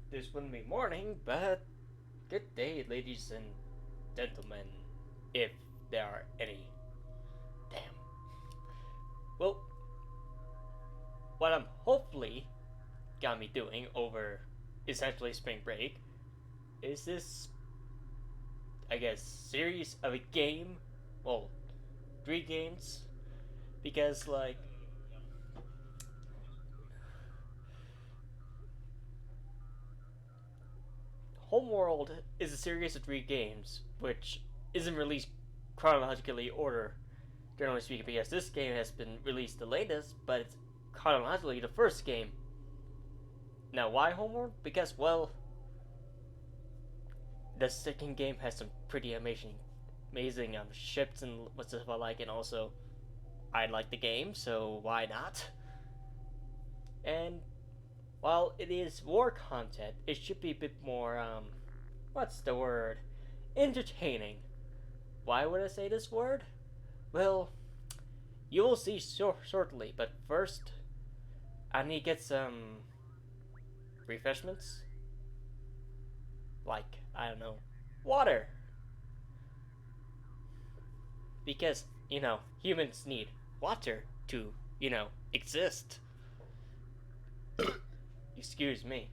This wouldn't be morning, but good day, ladies and gentlemen, if there are any. Damn. Well, what I'm hopefully gonna be doing over essentially spring break is this, I guess, series of a game. Well, three games, because Homeworld is a series of three games, which isn't released chronologically order, generally speaking, because this game has been released the latest, but it's chronologically the first game. Now, why Homeworld? Because, well, the second game has some pretty amazing ships and what stuff I like, and also I like the game, so why not? And while it is war content, it should be a bit more, what's the word? Entertaining. Why would I say this word? Well, you will see shortly, but first, I need to get some refreshments. Like, I don't know, water. Because, humans need water to, exist. Excuse me.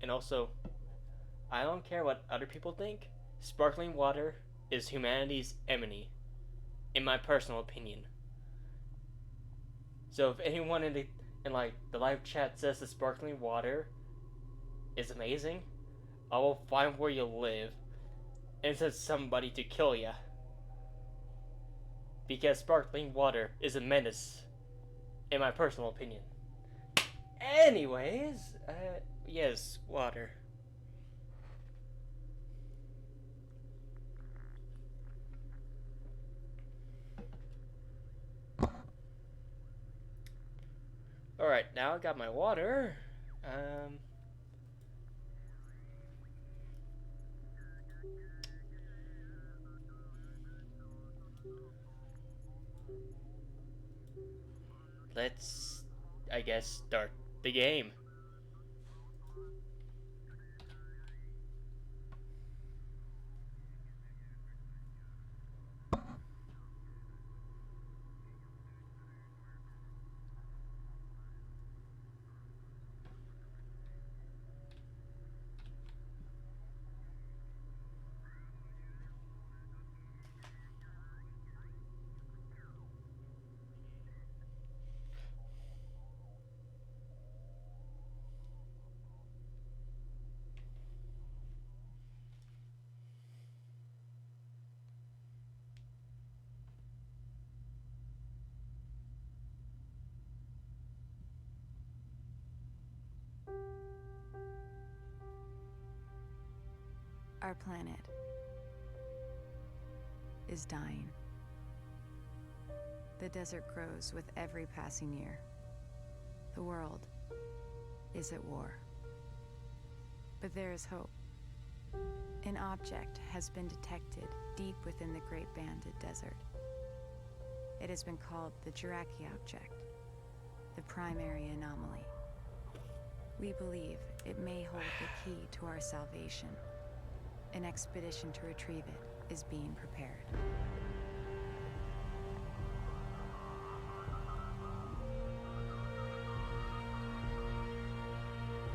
And also, I don't care what other people think, sparkling water is humanity's enemy, in my personal opinion. So if anyone in the live chat says the sparkling water is amazing, I will find where you live and send somebody to kill ya. Because sparkling water is a menace, in my personal opinion. Anyways, yes, water. Alright, now I got my water. Um. Let's, I guess, start the game. Our planet is dying. The desert grows with every passing year. The world is at war. But there is hope. An object has been detected deep within the Great Banded Desert. It has been called the Jiraki object, the primary anomaly. We believe it may hold the key to our salvation. An expedition to retrieve it is being prepared.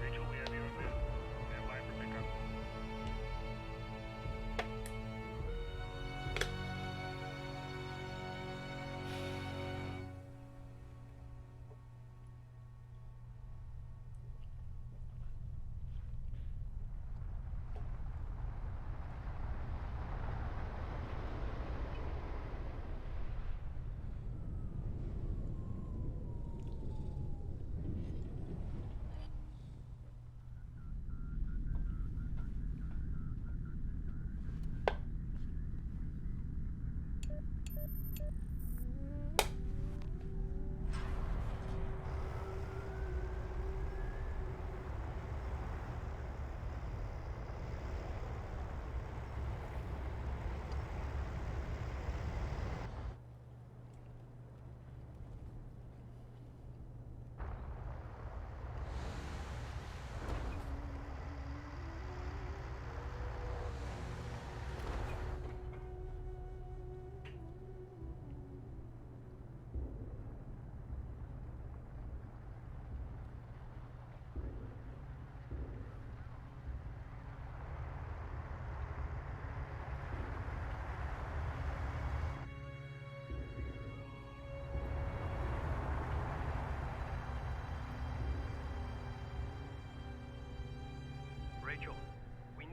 Rachel, we have you on this. Stand by for pickup.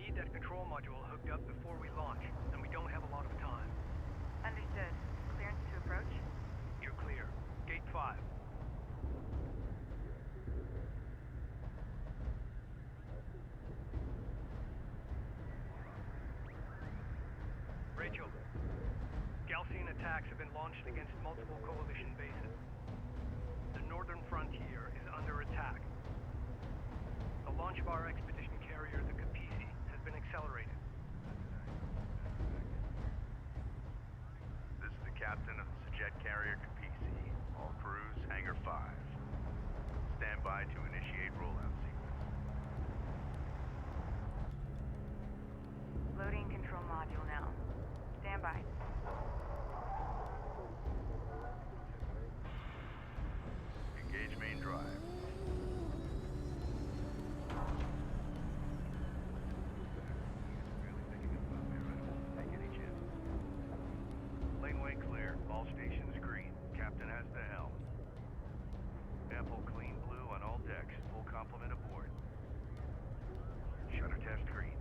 need that control module hooked up before we launch, and we don't have a lot of time. Understood. Clearance to approach? You're clear. Gate 5. Rachel, Galcian attacks have been launched against multiple coalition bases. The northern frontier is under attack. The launch of our expedition carrier, the Capisi, has been accelerated. This is the captain of the jet carrier Capisi. All crews, Hangar 5. Stand by to initiate rollout sequence. Loading control module now. Stand by. Engage main drive. Take any chances. Laneway clear. All stations green. Captain has the helm. Ample clean blue on all decks. Full complement aboard. Shutter test green.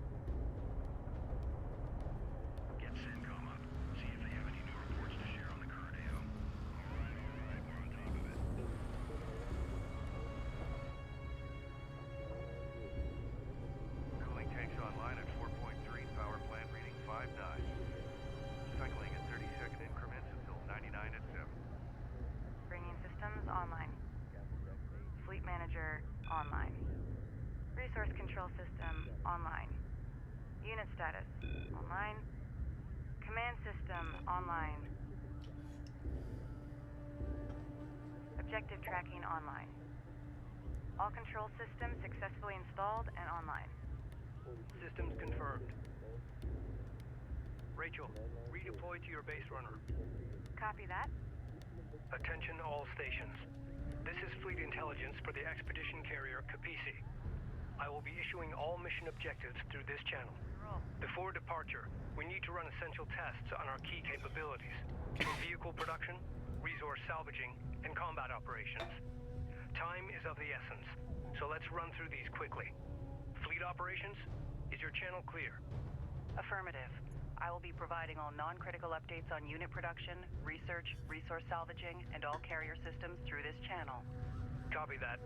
Get CENTCOM up. See if they have any new reports to share on the current AO. Alright, we're on top of it. Cooling tanks online at 4.3, power plant reading 5.9. Cycling at 30-second increments until 99 at 7. Bringing systems online. Fleet manager online. Resource control system online. Unit status online. Command system online. Objective tracking online. All control systems successfully installed and online. Systems confirmed. Rachel, redeploy to your base runner. Copy that. Attention all stations. This is fleet intelligence for the expedition carrier Capisi. I will be issuing all mission objectives through this channel. Before departure, we need to run essential tests on our key capabilities. Vehicle production, resource salvaging, and combat operations. Time is of the essence, so let's run through these quickly. Fleet operations, is your channel clear? Affirmative. I will be providing all non-critical updates on unit production, research, resource salvaging, and all carrier systems through this channel. Copy that.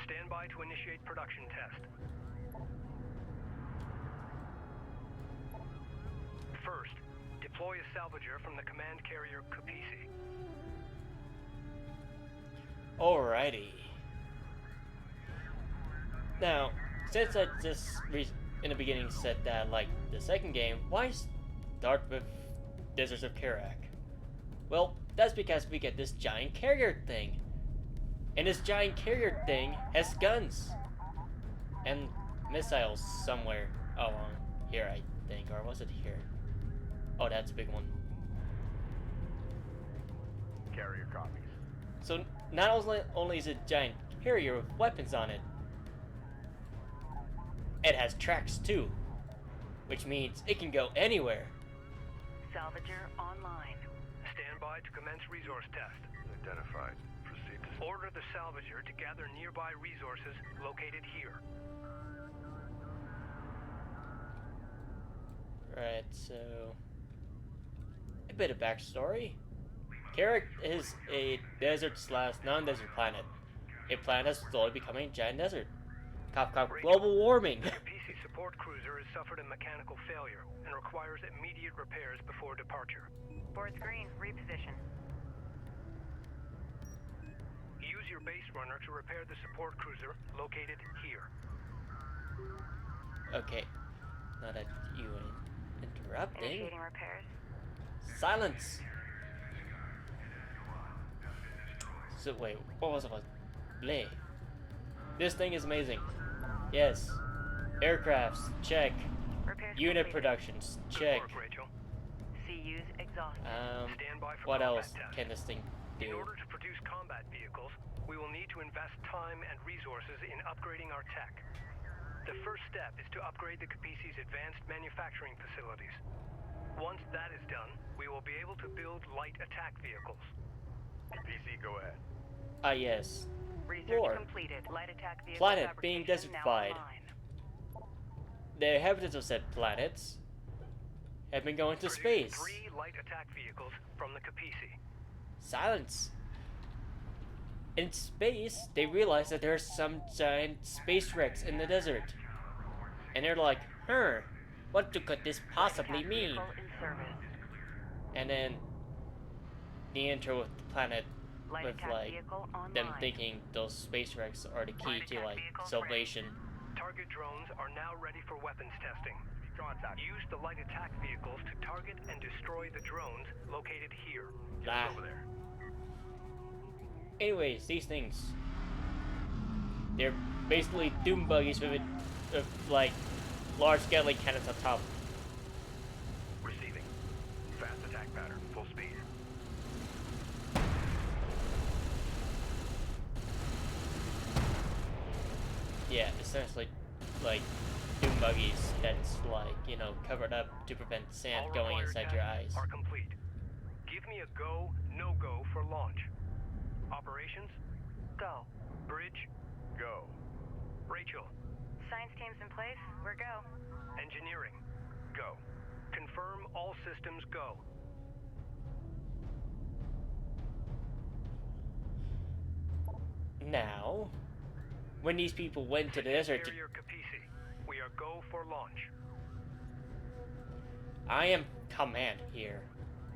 Stand by to initiate production test. First, deploy a salvager from the command carrier Capisi. Alrighty. Now, since I just in the beginning said that, like the second game, why start with Deserts of Kharak? Well, that's because we get this giant carrier thing. And this giant carrier thing has guns. And missiles somewhere along here, I think. Or was it here? Oh, that's a big one. Carrier copies. So, not only is it a giant carrier with weapons on it, it has tracks too. Which means it can go anywhere. Salvager online. Stand by to commence resource test. Identified. Proceed to... Order the salvager to gather nearby resources located here. Right, so... a bit of backstory. Kharak is a desert/non-desert planet. A planet that's slowly becoming a giant desert. Cop, global warming! The PC support cruiser has suffered a mechanical failure and requires immediate repairs before departure. Board's green. Reposition. Use your base runner to repair the support cruiser located here. Okay. Not that you interrupting. Initiating repairs. Silence! So wait, what was it about? Bleh. This thing is amazing. Yes. Aircrafts, check. Repairs Unit completed. productions, Good check. work, Rachel. CU's exhausted. Stand by for What combat else test. can this thing In do? order to produce combat vehicles, we will need to invest time and resources in upgrading our tech. The first step is to upgrade the Capisi's advanced manufacturing facilities. Once that is done, we will be able to build light attack vehicles. PC, go ahead. Ah, yes. Research Lord. completed. Light attack vehicle Planet being fabrication now desertified. online. the inhabitants of said planets have been going to Produce space. 3 light attack vehicles from the Capisi. Silence. In space, they realize that there's some giant space wrecks in the desert. And they're like, what could this possibly Attack mean? vehicle in service. And then the intro with the planet Light with attack like vehicle online. them thinking those space wrecks are the key to like salvation. Target drones are now ready for weapons testing. Contact. Use the light attack vehicles to target and destroy the drones located here. Ah. Over there. Anyways, these things, they're basically doom buggies with like large Gatling cannons on top. Receiving. Fast attack pattern. Full speed. Yeah, essentially like doom buggies that's like, you know, covered up to prevent sand All going required inside your eyes. tests are complete. Give me a go, no-go for launch. Operations? Go. Bridge? Go. Rachel? Science team's in place. We're go. Engineering? Go. Confirm all systems go. Now, when these people went to the desert to, Carrier Capisi. We are go for launch. I am command here.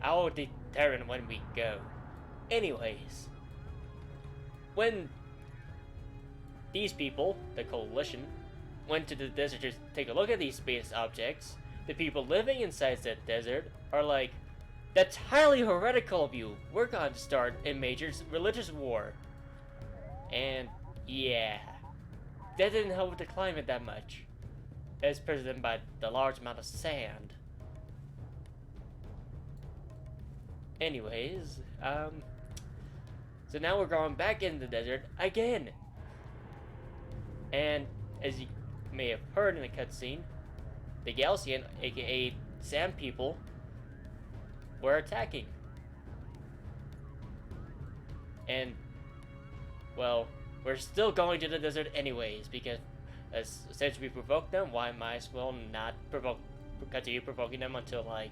I will determine when we go. Anyways, when these people, the coalition, went to the desert to take a look at these space objects, the people living inside that desert are like, that's highly heretical of you. We're going to start a major religious war. And yeah, that didn't help the climate that much, as presented by the large amount of sand. Anyways, so now we're going back in the desert again. And as you may have heard in the cutscene, the Galcian, aka Sand people, were attacking. And, well, we're still going to the desert anyways, because since we provoked them, why might as well not continue provoking them until, like,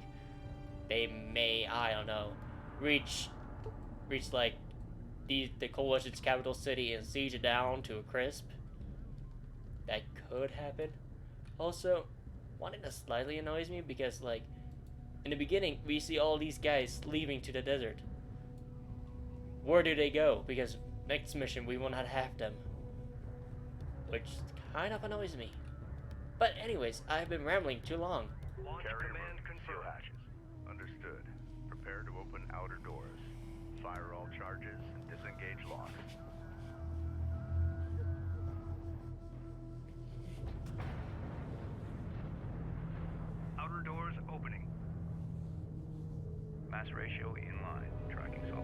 they may, I don't know, reach like the coalition's capital city and siege it down to a crisp. That could happen. Also, one thing that slightly annoys me, because like in the beginning we see all these guys leaving to the desert. Where do they go? Because next mission we will not have them, which kind of annoys me. But anyways, I've been rambling too long. Launch Carrier command room, seal confirmed. hatches. Understood. Prepare to open outer doors. Fire all charges and disengage locks. Outer doors opening. Mass ratio in line. Tracking so.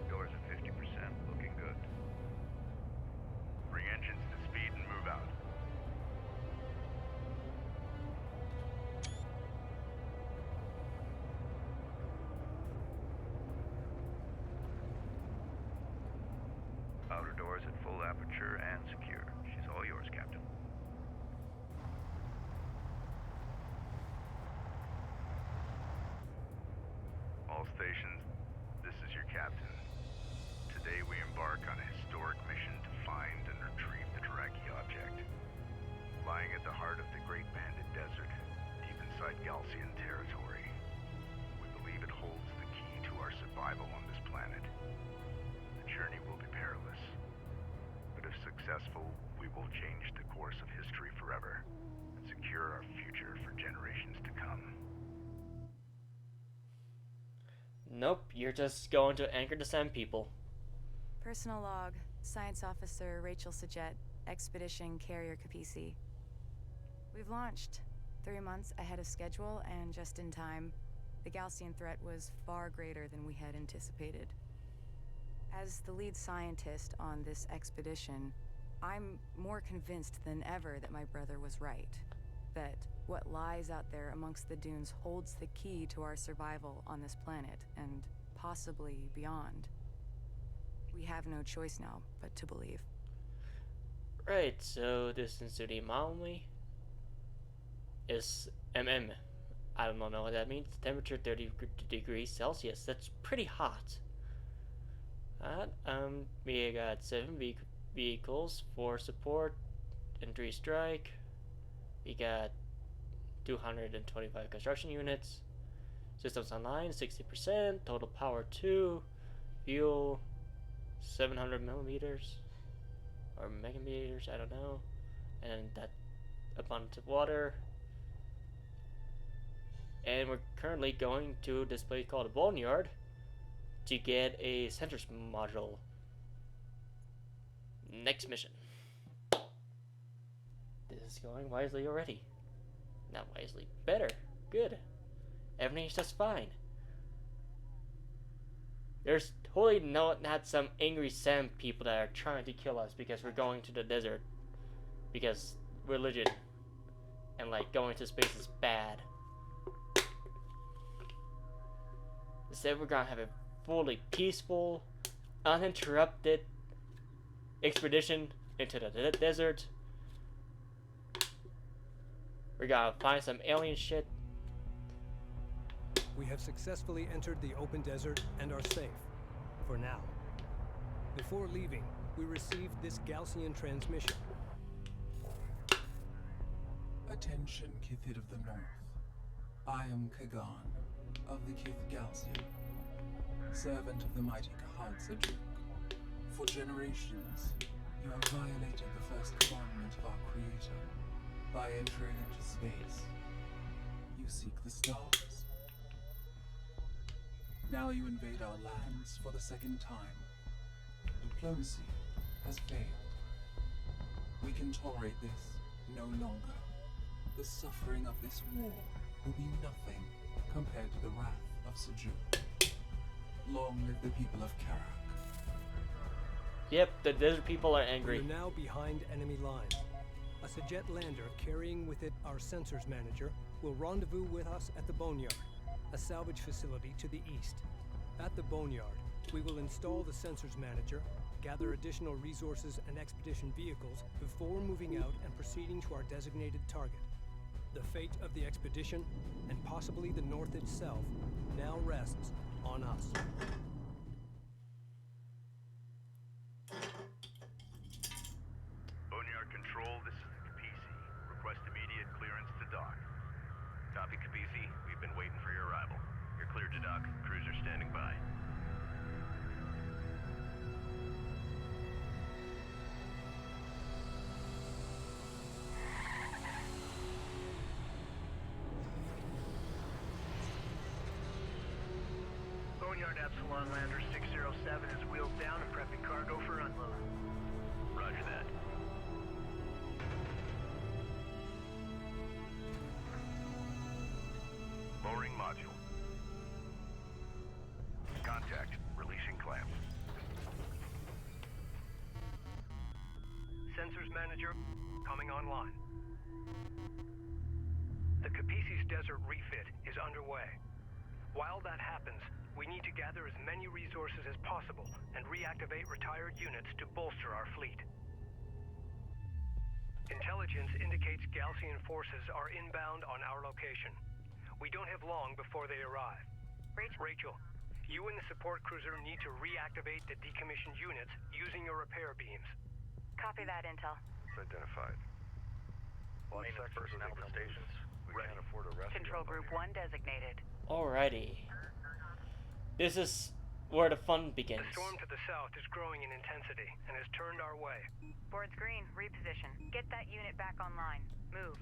Doors at 50%. Looking good. Bring engines to speed and move out. Outer doors at full aperture and secure. She's all yours, Captain. All stations, this is your captain. Today we embark on a historic mission to find and retrieve the Kharaki object. Lying at the heart of the Great Banded Desert, deep inside Galcian territory, we believe it holds the key to our survival on this planet. The journey will be perilous, but if successful, we will change the course of history forever and secure our future for generations to come. Nope, you're just going to anchor the Sand people. Personal log, Science Officer Rachel Sajet, Expedition Carrier Capisi. We've launched 3 months ahead of schedule and just in time. The Galcian threat was far greater than we had anticipated. As the lead scientist on this expedition, I'm more convinced than ever that my brother was right. That what lies out there amongst the dunes holds the key to our survival on this planet, and possibly beyond. We have no choice now but to believe. Right, so distance to the anomaly is mm. I don't know what that means. Temperature 30 degrees Celsius. That's pretty hot. We got 7 vehicles, 4 support, and 3 strike. We got 225 construction units. Systems online 60%. Total power 2. Fuel 700 millimeters or megameters. I don't know. And that abundance of water. And we're currently going to this place called a boneyard to get a sensors module. Next mission. This is going wisely already. Not wisely. Better. Good. Everything's just fine. There's totally not some angry sand people that are trying to kill us because we're going to the desert. Because religion and like going to space is bad. Instead, we're gonna have a fully peaceful, uninterrupted expedition into the desert. We're gonna find some alien shit. We have successfully entered the open desert and are safe. For now. Before leaving, we received this Gaussian transmission. Attention, Kithid of the North. I am Kagan, of the Kith Gaussian, servant of the mighty Kahad Sajuk. For generations, you have violated the first commandment of our Creator by entering into space. You seek the stars. Now you invade our lands for the second time. Diplomacy has failed. We can tolerate this no longer. The suffering of this war will be nothing compared to the wrath of Sajuk. Long live the people of Kharak. Yep, the desert people are angry. We are now behind enemy lines. A Sajet lander carrying with it our sensors manager will rendezvous with us at the Boneyard, a salvage facility to the east. At the Boneyard, we will install the sensors manager, gather additional resources and expedition vehicles before moving out and proceeding to our designated target. The fate of the expedition, and possibly the North itself, now rests on us. Boneyard Control, this is the Capisi. Request immediate clearance to dock. Copy, Capisi. We've been waiting for your arrival. You're cleared to dock. Cruiser standing by. Boneyard Epsilon Lander 607 is wheeled down and prepping cargo for unload. Roger that. Lowering module. Contact. Releasing clamps. Sensors manager coming online. The Capisi's desert refit is underway. While that happens, we need to gather as many resources as possible and reactivate retired units to bolster our fleet. Intelligence indicates Gaussian forces are inbound on our location. We don't have long before they arrive. Rachel, you and the support cruiser need to reactivate the decommissioned units using your repair beams. Copy that, Intel. It's identified. Maintenance personnel to stations. We can't afford a rescue. Control Group 1 designated. Alrighty. This is where the fun begins. The storm to the south is growing in intensity and has turned our way. Board's green. Reposition. Get that unit back online. Move.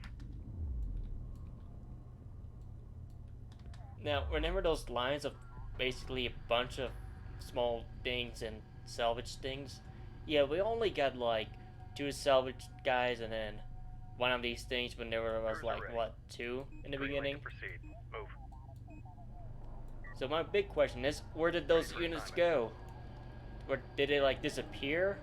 Now, remember those lines of basically a bunch of small things and salvage things? Yeah, we only got like 2 salvage guys and then one of these things when there was like, what, 2 in the beginning? Proceed. Move. So my big question is, where did those units go? Or did they like disappear?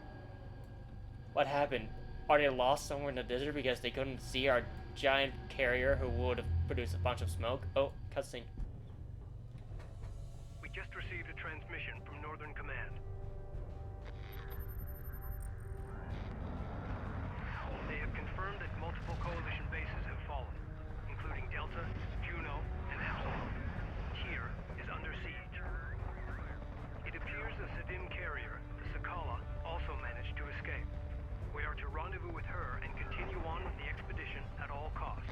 What happened? Are they lost somewhere in the desert because they couldn't see our giant carrier who would have produced a bunch of smoke? Oh, cutscene. We just received a transmission from Northern Command. confirmed that multiple coalition bases have fallen, including Delta, Juno, and Epsilon. Tyr is under siege. It appears the Sedim carrier, the Sakala, also managed to escape. We are to rendezvous with her and continue on with the expedition at all costs.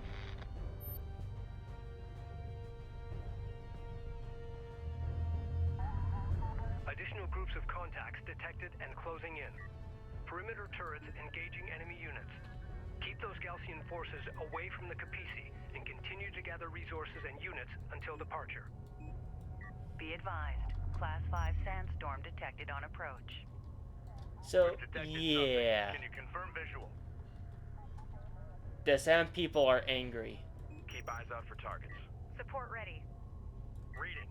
Additional groups of contacts detected and closing in. Perimeter turrets engaging enemy units. Keep those Galcian forces away from the Capisi and continue to gather resources and units until departure. Be advised. Class 5 sandstorm detected on approach. So, Detected yeah. something. Can you confirm visual? The sand people are angry. Keep eyes out for targets. Support ready. Reading.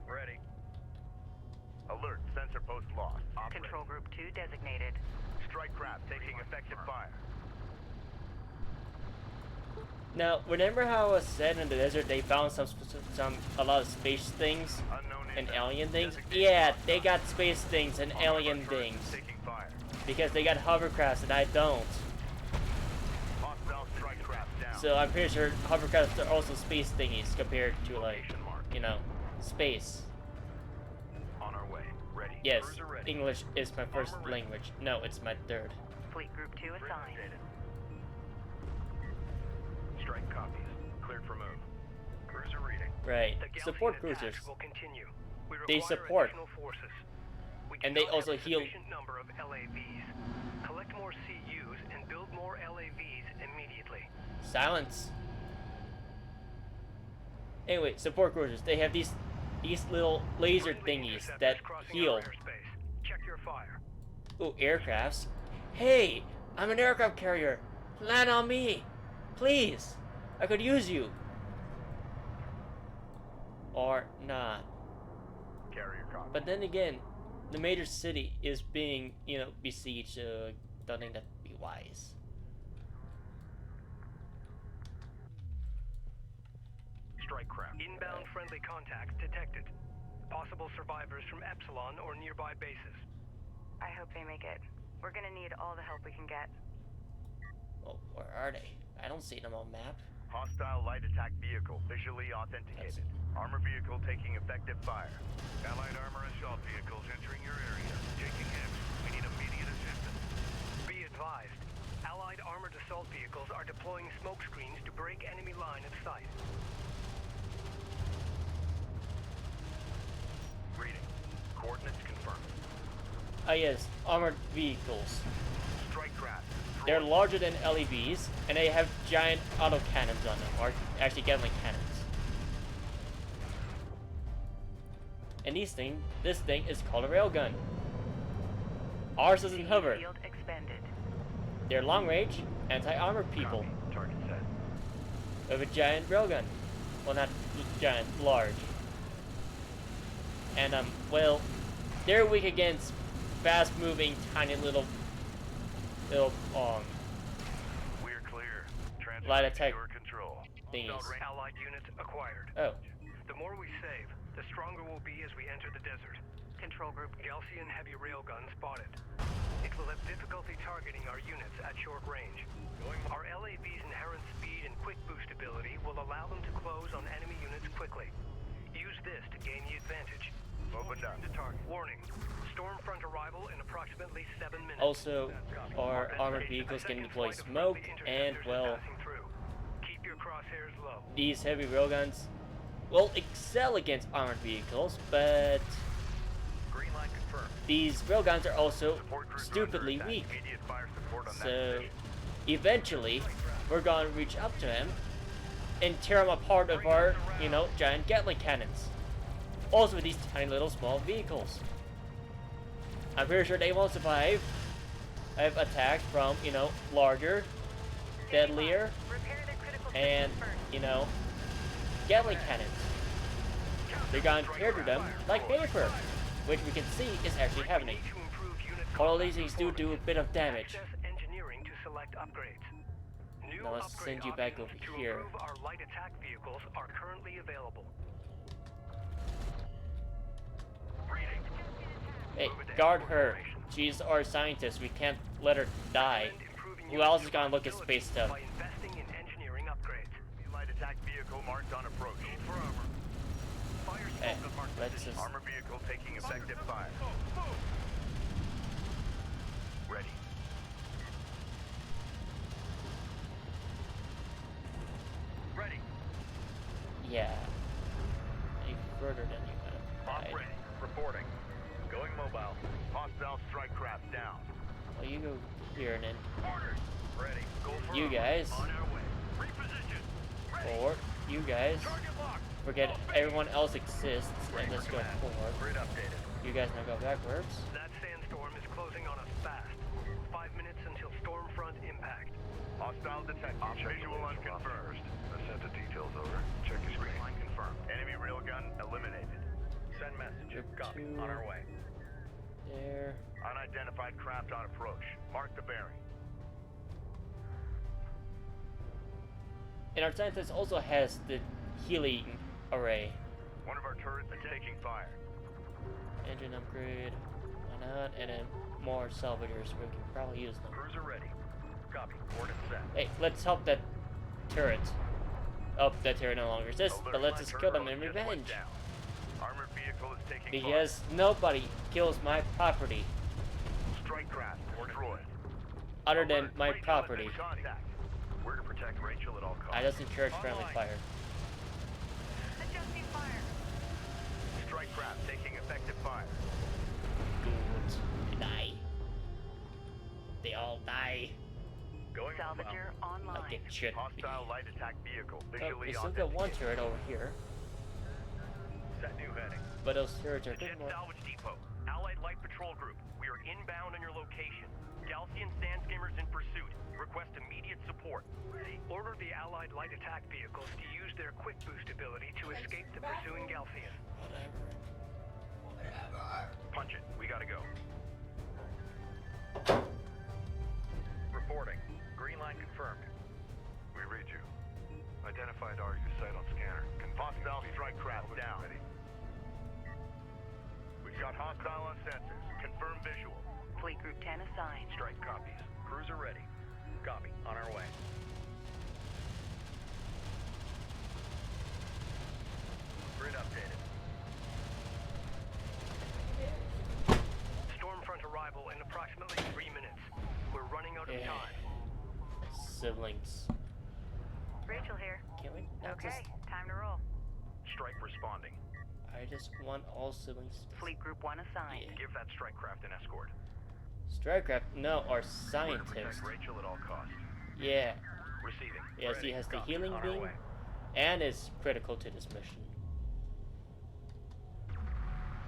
Ready. Alert, sensor post lost. Operate. Control group 2 designated. Strike craft taking effective fire. Now, remember how I was said in the desert they found a lot of space things Unknown and inbound. alien things? Designate Yeah, hostile. they got space things and All alien of our turrets things. Taking fire. Because they got hovercrafts and I don't. Hostile strike craft down. So I'm pretty sure hovercrafts are also space thingies compared to, like, Location marked. you know, space. On our way. Ready. Yes, Cruiser ready. English is my first Armor ready. language. No, it's my third. Fleet group 2 Grid assigned. updated. Strike copies. Cleared for move. Cruiser reading. Right. The Galcian Support attack cruisers. will continue. We They require support. additional forces. We do And they not also have a heal. sufficient number of LAVs. Collect more CUs and build more LAVs immediately. Silence. Anyway, support cruisers. They have these little laser Friendly thingies interceptors that crossing heal. our airspace. Check your fire. Ooh, aircrafts. Hey, I'm an aircraft carrier. Land on me, please. I could use you. Or not. Carrier copy. But then again, the major city is being, besieged. So don't think that'd be wise. Strike craft. Inbound friendly contacts detected. Possible survivors from Epsilon or nearby bases. I hope they make it. We're gonna need all the help we can get. Oh, where are they? I don't see them on map. Hostile light attack vehicle visually authenticated. Armor vehicle taking effective fire. Allied armor assault vehicles entering your area. Taking hits. We need immediate assistance. Be advised, Allied armored assault vehicles are deploying smoke screens to break enemy line of sight. Reading. Coordinates confirmed. Ah yes, armored vehicles. Strike craft. They're larger than LEVs, and they have giant autocannons on them, or actually Gatling cannons. And this thing is called a railgun. Ours doesn't hover. Field expended. They're long range, anti-armor people Copy. Target set. with a giant railgun. Well, not giant, large. And well, they're weak against fast-moving, tiny little We're clear. Transfer Light to attack your control. thingies. Allied units acquired. Oh, The more we save, the stronger we'll be as we enter the desert. Control group. Galcian heavy railgun spotted. It will have difficulty targeting our units at short range. Our LAV's inherent speed and quick boost ability will allow them to close on enemy units quickly. Use this to gain the advantage. Opened up. To target. Warning. Storm front arrival in approximately 7 minutes. also, our armored vehicles can deploy smoke, and well, Passing through. Keep your crosshairs low. these heavy railguns will excel against armored vehicles, but Green line confirmed. these railguns are also Support crews are stupidly under attack. weak. Immediate fire support on that So, position. eventually, we're gonna reach up to him and tear him apart with our, giant Gatling cannons. Also with these tiny little small vehicles. I'm pretty sure they won't survive. I've attacked from, larger, deadlier, Repair the critical and, systems first. Gatling cannons. They're gonna tear through them like paper, which we can see is actually happening. Need to improve unit All of combat these things do a performance. bit of damage. Access engineering to select upgrades. New Now let's upgrade send you back options over to here. improve our light attack vehicles are currently available. Hey, guard her. She's our scientist. We can't let her die. Recommend Who else is gonna look at space stuff? by investing in engineering upgrades. Light attack vehicle marked on approach. For armor. Fire Hey, smoke on marked let's position. just... Armor vehicle taking effective fire. Ready. Ready. Yeah. Any further than you have. Op Right. ready. Reporting. Going mobile. Hostile strike craft down. Well, you go here and then Orders. Ready. Go for you armor. guys On our way. Reposition. Ready. forward. You guys Target locked. forget everyone else exists and Ready let's for go command. forward. Grid updated. You guys now go backwards. That sandstorm is closing on us fast. 5 minutes until storm front impact. Hostile detected. Visual unconfirmed. I sent the details over. Check your screen. Line confirmed. Enemy railgun eliminated. Send message. Group Copy. two. On our way. There. Unidentified craft on approach. Mark the bearing. And our scientist also has the healing array. One of our turrets is taking fire. Engine upgrade. Why not? And then more salvagers. We can probably use them. Cruiser ready. Copy. Coordinates set. Hey, let's help that turret. Oh, that turret no longer exists, but let's just kill them in Just went revenge. down. Armored vehicle is taking Because nobody kills my property fire. Strike craft destroyed. other than Alert. my Rachel property. is in contact. We're to protect Rachel at all costs. I just encourage friendly Online. fire. Adjusting fire. Strike craft taking effective fire. Good. They die. They all die. Going Salvager online. Like it should be. Hostile light attack vehicle Oh, visually we still got one authenticated. turret over here, Set new heading. but those turrets are a bit Jet more. Salvage Depot. Allied Light Patrol Group. We are inbound on your location. Galcian Sandscammers in pursuit. Request immediate support. Order the Allied light attack vehicles to use their quick boost ability to escape the pursuing Galcian. Whatever. Punch it. We gotta go. Reporting. Green line confirmed. We read you. Identified RU site on scanner. Hostile strike craft down. Ready. We've got hostile on sensors. Confirm visual. Fleet Group 10 assigned. Strike copies. Cruiser ready. Copy. On our way. Grid updated. Stormfront arrival in approximately 3 minutes. We're running out of Yeah. time. Siblings. Rachel here. Can we not Okay, just... time to roll. Strike responding. I just want all siblings to... Fleet Group 1 assigned. Yeah. Give that strike craft an escort. Strikecraft? No, our We're to scientist. protect Rachel at all costs. Yeah. Receiving. Yes, Ready. he has the Copy. healing On our beam way. and is critical to this mission.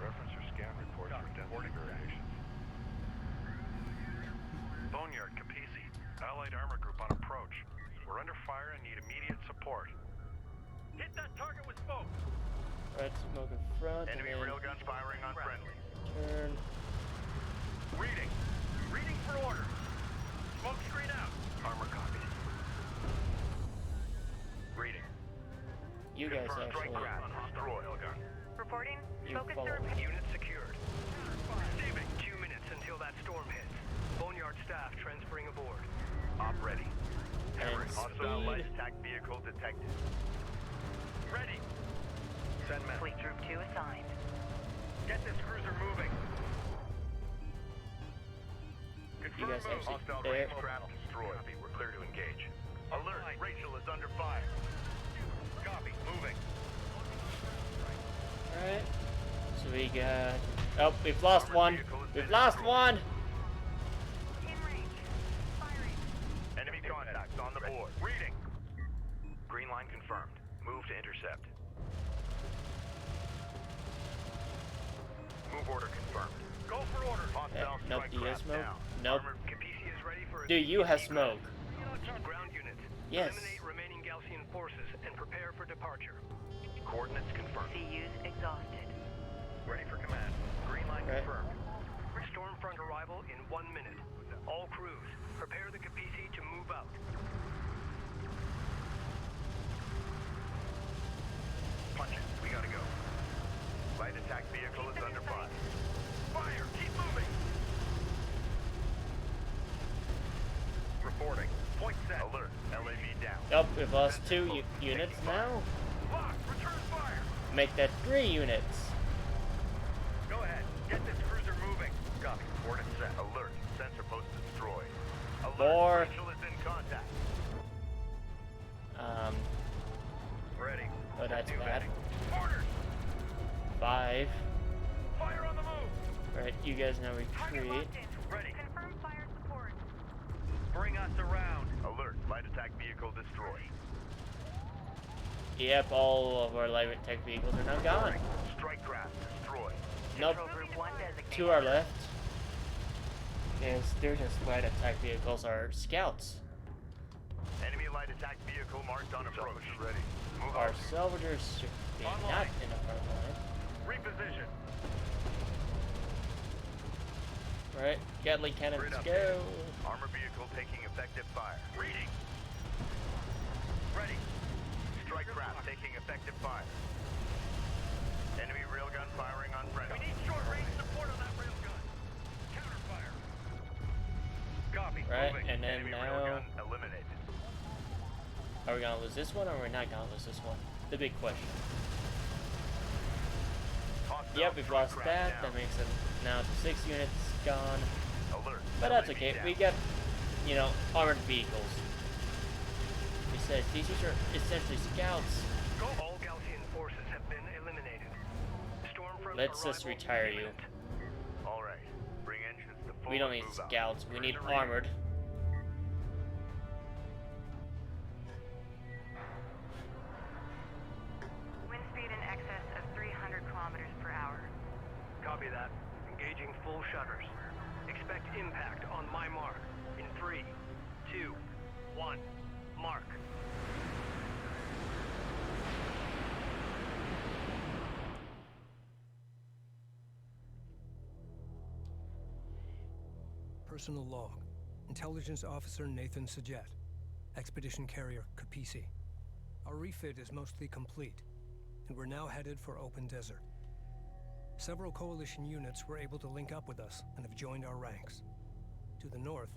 Reference your scan reports for density variations. Boneyard, Capisi. Allied armor group on approach. We're under fire and need immediate support. Hit that target with smoke. Right, smoke in front, Enemy and then railguns firing on friendly. turn. Reading. Reading for order. Smoke screen out. Armor copies. Reading. You guys Confirmed strike actually... craft destroyed. Reporting. You Focus follow. to repair. Unit secured. Receiving. 2 minutes until that storm hits. Boneyard staff transferring aboard. Op ready. And Hostile speed. light attack vehicle detected. Ready. Send message. Fleet Group 2 assigned. Get this cruiser moving. You guys Confirm move. actually Hostile there. range craft destroyed. Copy. We're clear to engage. Alert. Rachel is under fire. Copy. Moving. Alright. So we got... Oh, we've lost one. We've lost one! In range. Firing. Enemy contacts on the board. Reading. Green line confirmed. Move to intercept. Move order confirmed. Go for order. Hostile Nope, strike do you have craft smoke? down. Nope. Armored Capisi is ready for a Do you have smoke? ground units. Yes. Eliminate remaining Galcian forces and prepare for departure. coordinates confirmed. CUs exhausted. Ready for command. Green line Right. confirmed. Stormfront arrival in 1 minute. All crews, prepare the Capisi to move out. Punch it. We gotta go. Light attack vehicle is under fire. Fire! Keep moving! Report. We've lost 2 units now. Lock, return fire. Make that 3 units. Go ahead. Get this cruiser moving. Copy. Coordinates set. Alert. Sensor post destroyed. Alert. More. Rachel is in contact. Ready. Oh, that's New bad. heading. Orders. 5. Fire on the move. Right, you guys now retreat. Ready. Confirm fire support. Bring us around. Alert. Light attack vehicle destroyed. Yep, all of our light attack vehicles are now gone. Strike craft destroyed. Nope, Control group 1 designated. 2 are left. And they're just light attack vehicles are scouts. Enemy light attack vehicle marked on approach. Ready. Move Our out. salvagers should be not in our line. Reposition. Right, Gatling cannons Grid go. update. Armor vehicle taking effective fire. Reading. Ready. Strike craft taking effective fire. Enemy railgun firing on We friendly. need short-range support on that railgun. Counterfire. Copy. Right, Moving. and then Enemy now, railgun eliminated. are we gonna lose this one or we're not gonna lose this one? The big question. Hostile Yep, we've strike lost craft that. down. That makes it now 6 units gone. Alert. But that's LAV okay. down. We got, you know, armored vehicles. Besides, these are essentially scouts. All Gaussian forces have been eliminated. Stormfront Let's just arrival retire you. imminent. All right. Bring engines to full. We don't and need move out. scouts. We need Cruiser ready. armored. Wind speed in excess of 300 kilometers per hour. Copy that. Engaging full shutters. Expect impact on my mark. In 3, 2, 1. Mark. Personal log. Intelligence Officer Nathan Sajet. Expedition Carrier Kapisi. Our refit is mostly complete, and we're now headed for open desert. Several coalition units were able to link up with us and have joined our ranks. To the north,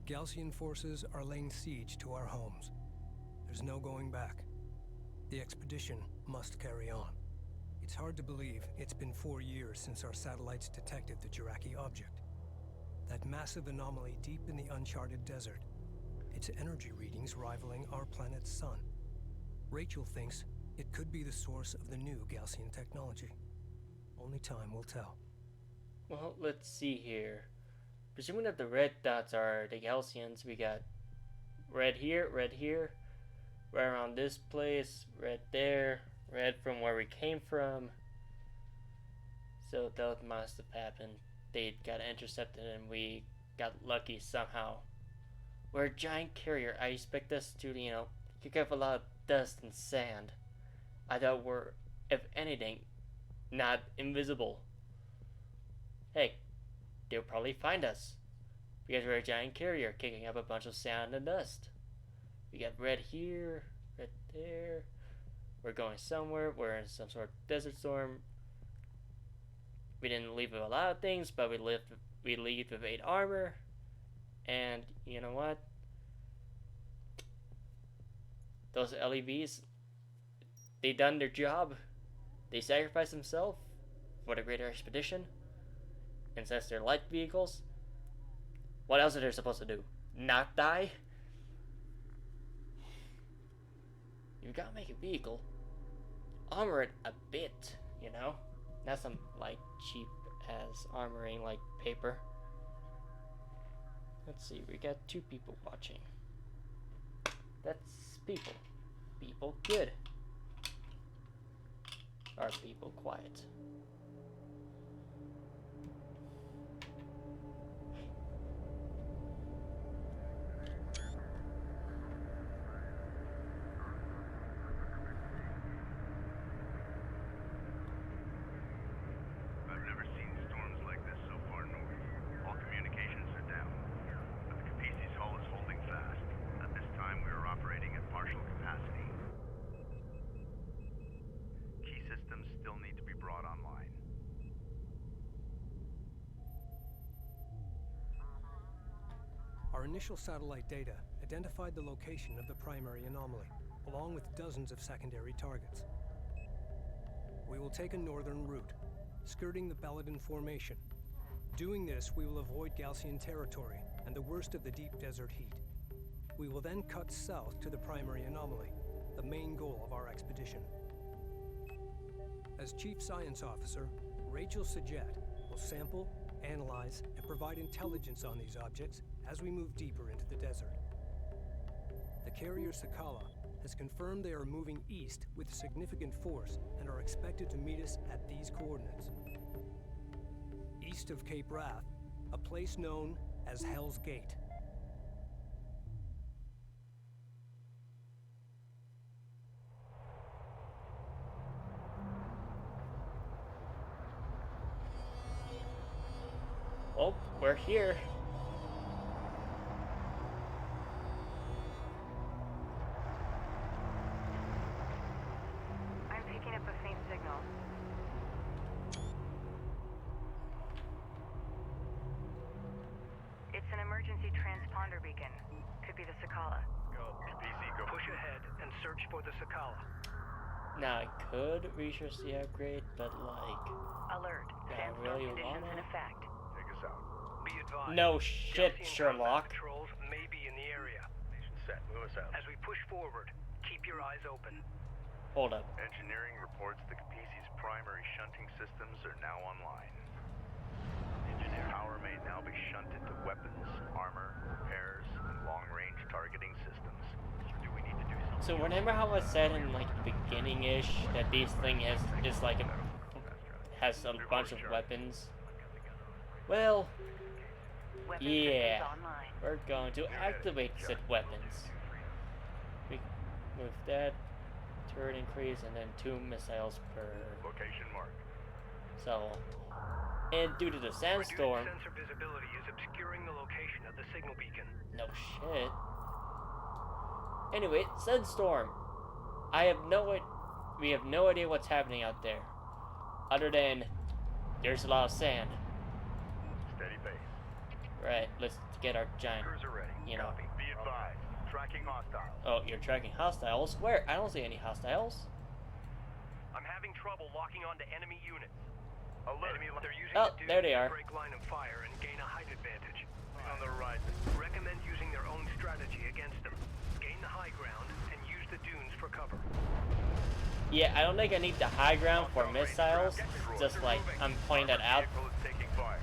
Gaussian forces are laying siege to our homes. There's no going back. The expedition must carry on. It's hard to believe it's been 4 years since our satellites detected the Jiraki object. That massive anomaly deep in the uncharted desert. Its energy readings rivaling our planet's sun. Rachel thinks it could be the source of the new Gaussian technology. Only time will tell. Well, let's see here. Presuming that the red dots are the Gaussians, we got red here, right around this place, red there, red from where we came from. So that must have happened. They got intercepted and we got lucky somehow. We're a giant carrier. I expect us to, you know, kick up a lot of dust and sand. I thought we're, if anything, not invisible. Hey, they'll probably find us. Because we're a giant carrier kicking up a bunch of sand and dust. We got red here, red there. We're going somewhere. We're in some sort of desert storm. We didn't leave with a lot of things, but we leave with 8 armor. And you know what? Those LEVs, they done their job. They sacrificed themselves for the greater expedition. And since they're light vehicles, what else are they supposed to do? Not die? You gotta make a vehicle. Armor it a bit, you know? Not some like cheap as armoring like paper. Let's see, we got 2 people watching. That's people. People good. Are people quiet? I've never seen storms like this so far north. All communications are down. But the Capisi's hull is holding fast. At this time, we are operating at partial capacity. Key systems still need to be brought online. Our initial satellite data identified the location of the primary anomaly. along with dozens of secondary targets. We will take a northern route, skirting the Baladin Formation. Doing this, we will avoid Galcian territory and the worst of the deep desert heat. We will then cut south to the primary anomaly, the main goal of our expedition. As Chief Science Officer, Rachel Sajet will sample, analyze, and provide intelligence on these objects as we move deeper into the desert. The carrier Sakala has confirmed they are moving east with significant force and are expected to meet us at these coordinates. East of Cape Wrath, a place known as Hell's Gate. Oh, we're here. I'm picking up a faint signal. It's an emergency transponder beacon. Could be the Sakala. Go. PC, go. Push ahead and search for the Sakala. Now I could research the upgrade, but like, Alert. Yeah, Sandstorm really conditions in wanna? effect. Take us out. Be advised. no shit, Galcian Sherlock. combat patrols may be in the area. Station set. Move us out. As we push forward, keep your eyes open. Hold up. Engineering reports the Capisi's primary shunting systems are now online. Power may now be shunted to weapons, armor, repairs, and long-range targeting systems. Do we need to do something? So remember how I said in like the beginning-ish that this thing is like has a bunch of weapons? Well, Weapon yeah, systems online. we're going to activate said weapons. We move that, turret increase, and then 2 missiles per. Location mark. So, and due to the sandstorm, Reduced sensor visibility is obscuring the location of the signal beacon. no shit. Anyway, sandstorm. We have no idea what's happening out there, other than there's a lot of sand. Steady pace. Right, let's get our giant. Cruiser ready. You know. Copy. Be advised. Tracking hostiles. Oh, you're tracking hostiles? Where? I don't see any hostiles. I'm having trouble locking onto enemy units. Alert. They're using Oh, the dunes there they to are. break line of fire and gain a height advantage. On the horizon. Recommend using their own strategy against them. Gain the high ground and use the dunes for cover. Yeah, I don't think I need the high ground for missiles. Just like I'm pointing that out. Vehicle is taking fire.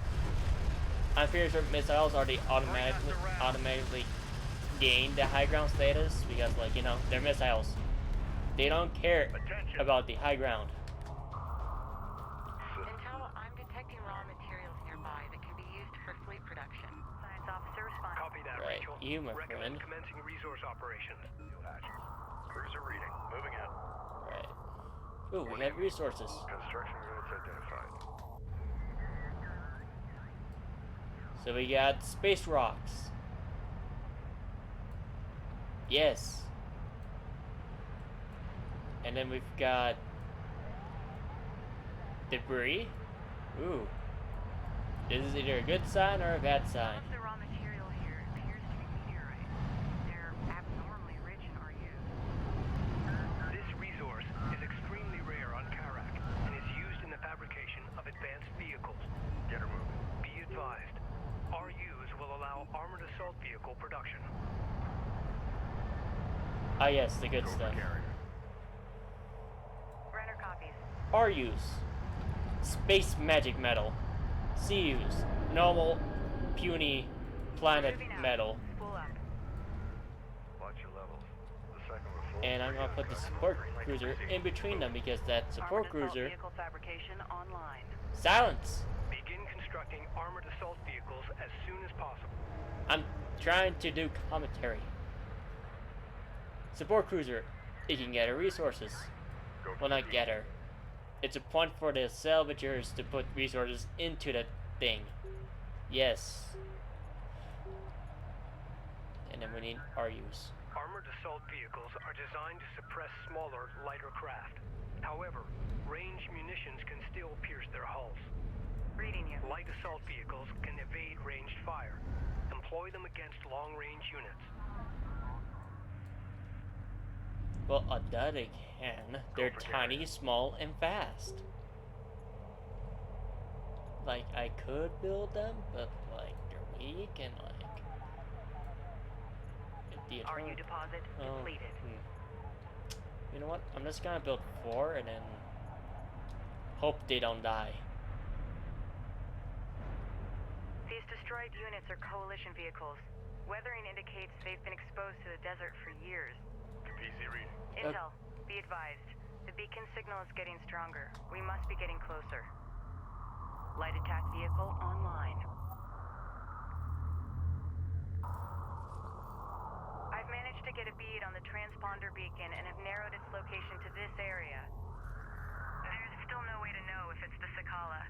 I'm pretty sure missiles already automatically gain the high ground status because, like, you know, they're missiles. They don't care Attention. about the high ground. Intel, I'm detecting raw materials nearby that can be used for fleet production. Science officer responding. Copy that, Right, Rachel. you, my Recommend friend. commencing resource operations. New hatches. Cruiser reading. Moving in. Right. Ooh, we have resources. Construction units identified. So we got space rocks. Yes. And then we've got debris. Ooh. This is either a good sign or a bad sign. Some of the raw material here appears to be meteorite. They're abnormally rich in RU. This resource is extremely rare on Kharak and is used in the fabrication of advanced vehicles. Get her moving. Be advised, RUs will allow armored assault vehicle production. Ah yes, the good stuff. Carrier. Brenner copies. RUs. Space magic metal. CUs. Normal, puny, planet Moving out. metal. Spool up. Watch your levels. The second we're full. And I'm gonna put the support cruiser in between them because that support Armored assault cruiser. vehicle fabrication online. Silence! Begin constructing armored assault vehicles as soon as possible. I'm trying to do commentary. Support cruiser. It can gather resources. Go Well, not gather. It's a point for the salvagers to put resources into that thing. Yes. And then we need RUs. Armored assault vehicles are designed to suppress smaller, lighter craft. However, ranged munitions can still pierce their hulls. Reading you. Light assault vehicles can evade ranged fire. Employ them against long-range units. Well, that they can. They're tiny, small, and fast. Like, I could build them, but, like, they're weak and, like... RU deposit depleted. You know what? I'm just gonna build 4 and then... hope they don't die. These destroyed units are coalition vehicles. Weathering indicates they've been exposed to the desert for years. PC reading. Intel, be advised. The beacon signal is getting stronger. We must be getting closer. Light attack vehicle online. I've managed to get a bead on the transponder beacon and have narrowed its location to this area. There's still no way to know if it's the Sakala.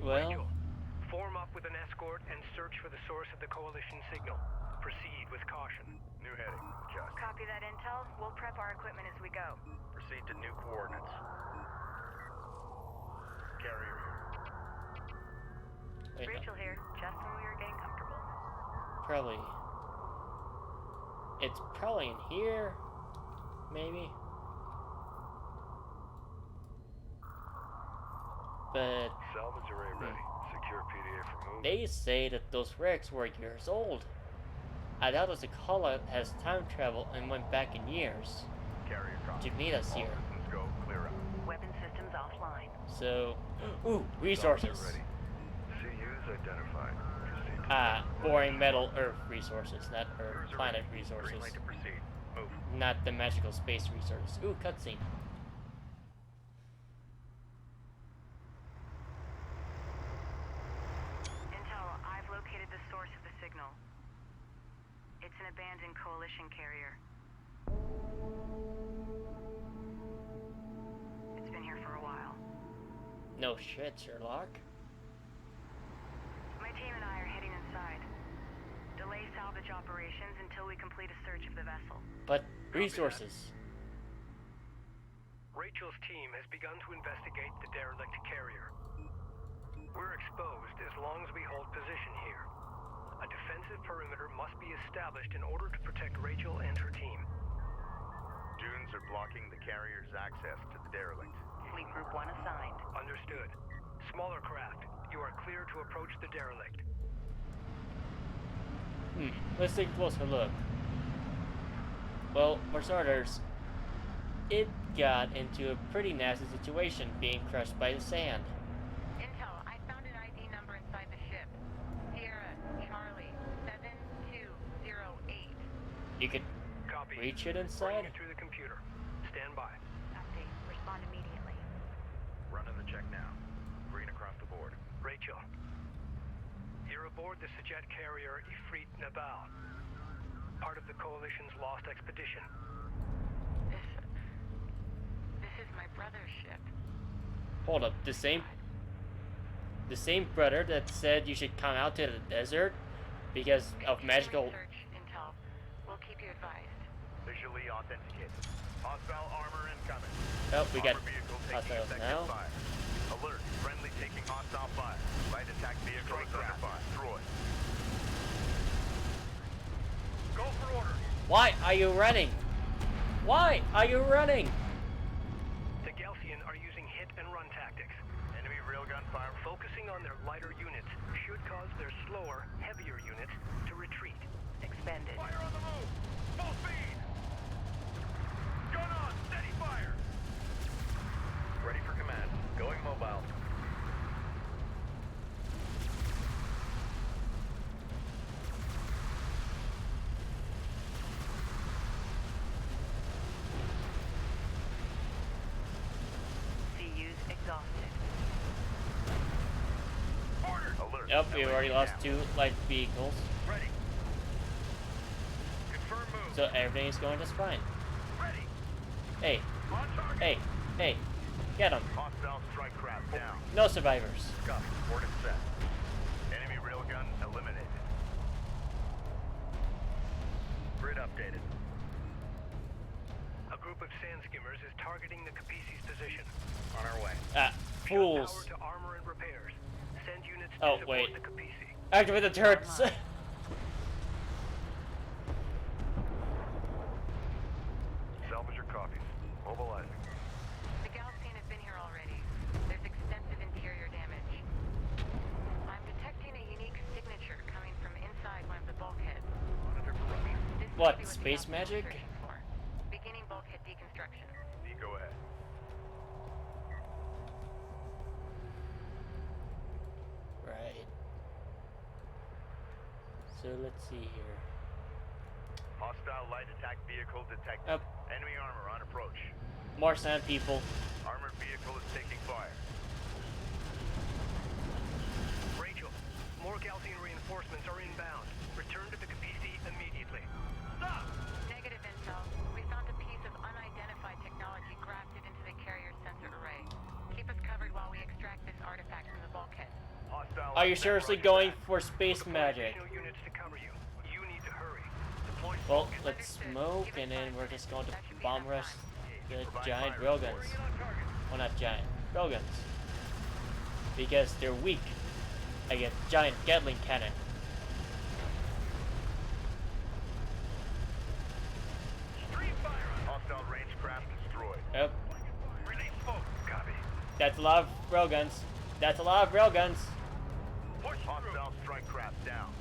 Well... Rachel, form up with an escort and search for the source of the coalition signal. Proceed with caution. New heading. Adjust. Copy that, Intel. We'll prep our equipment as we go. Proceed to new coordinates. Carrier here. Wait, Rachel here, just when we were getting comfortable. probably... It's probably in here, maybe. But Salvage array ready. Secure PDA for move. they say that those wrecks were years old. I doubt the Sakala has time travel and went back in years Carrier copy. to meet us All here. systems go. Clear out. Weapon systems offline. So, ooh, resources. Salvage ready. CUs identified. Proceed to Boring metal Earth resources, not Earth Cruiser planet ready. resources. Green light to proceed. Move. Not the magical space resources. Ooh, cutscene. Intel, I've located the source of the signal. It's an abandoned coalition carrier. It's been here for a while. No shit, Sherlock. My team and I are heading inside. Delay salvage operations until we complete a search of the vessel. But resources. Rachel's team has begun to investigate the derelict carrier. We're exposed as long as we hold position here. A defensive perimeter must be established in order to protect Rachel and her team. Dunes are blocking the carrier's access to the derelict. Fleet Group 1 assigned. Understood. Smaller craft, you are clear to approach the derelict. Let's take a closer look. Well, for starters, it got into a pretty nasty situation being crushed by the sand. Intel, I found an ID number inside the ship. Sierra Charlie 7208. You could Copy. reach it Running inside? it through the computer. Stand by. Update. Respond immediately. Running the check now. Green across the board. Rachel, you're aboard the Sajet carrier Ifrit Nabal, part of the Coalition's lost expedition. This is my brother's ship. Hold up, the same brother that said you should come out to the desert because of magical... Research, Intel. We'll keep you advised. Visually authenticated. Hostile armor incoming. Oh, we got Armor vehicle taking hostiles effective now. fire. Alert. Friendly taking hostile fire. Light attack vehicle is under fire. Destroyed. Go for orders. Why are you running? Why are you running? The Galcian are using hit-and-run tactics. Enemy railgun fire. Focusing on their lighter units should cause their slower, heavier units to retreat. Expended. Fire on the move. Full speed. Gun on. Steady fire. Ready for command. Going mobile. CU's exhausted. Order. Alert. Yep, we LAV already lost down. 2 light vehicles, Ready. Confirm move. so everything is going just fine. Ready. Hey, On target. hey, get them. Hostile strike craft down. No survivors. Copy. Coordinate set. Enemy railgun eliminated. Grid updated. A group of sand skimmers is targeting the Capisi's position. On our way. Fools. Power to armor and repairs. Send units Oh, to support wait. the Capisi. Activate the turrets. Salvager copies. Mobilizing. The Galaxian has been here already. There's extensive interior damage. I'm detecting a unique signature coming from inside one of the bulkheads. Monitor for rupture. This What, must be the space Galaxian was magic? searching for. Beginning bulkhead deconstruction. Go ahead. Right. So let's see here. Hostile light attack vehicle detected. Yep. Enemy armor on approach. More sand people. Armored vehicle is taking fire. Rachel, more Galcian reinforcements are inbound. Return to the Capisi immediately. Stop! Negative intel. We found a piece of unidentified technology grafted into the carrier sensor array. Keep us covered while we extract this artifact from the bulkhead. Hostile Are you light seriously attack, going roger for space Deploy magic? additional units to cover you. You need to hurry. Deploy Well, smoke. let's smoke and then we're just going to That should be bomb enough rush time. the Provide giant fire. railguns. Pouring in on target. Well, not giant. Railguns. Because they're weak against giant Gatling cannon. Stream fire on hostile range craft destroyed. Yep. Release smoke. Copy. That's a lot of railguns. That's a lot of railguns. Push hostile strike craft down.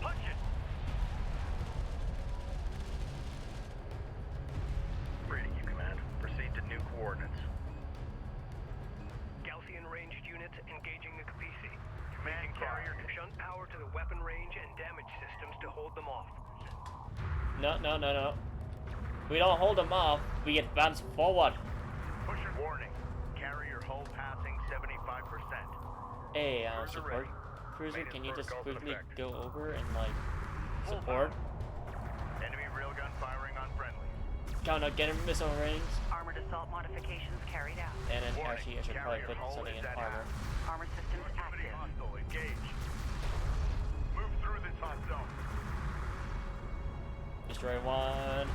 Punch it! Reading you, command. Proceed to new coordinates. Galcian ranged units engaging the Capisi. Command Carrier carrier. shunt power to the weapon range and damage systems to hold them off. No, no, no, no. We don't hold them off. We advance forward. Pusher warning. Carrier hull passing 75%. Hey, Cruiser support ready. cruiser, can you Maintenance just protocols in quickly effect. go over and like Full support? Enemy railgun firing on friendly. Count out getting missile range, Armored assault modifications carried out. and then Warning, actually I should probably carrier put hull something is in at armor. Armor systems Proximity active. hostile. Engage. Move through this hot zone. Destroy one.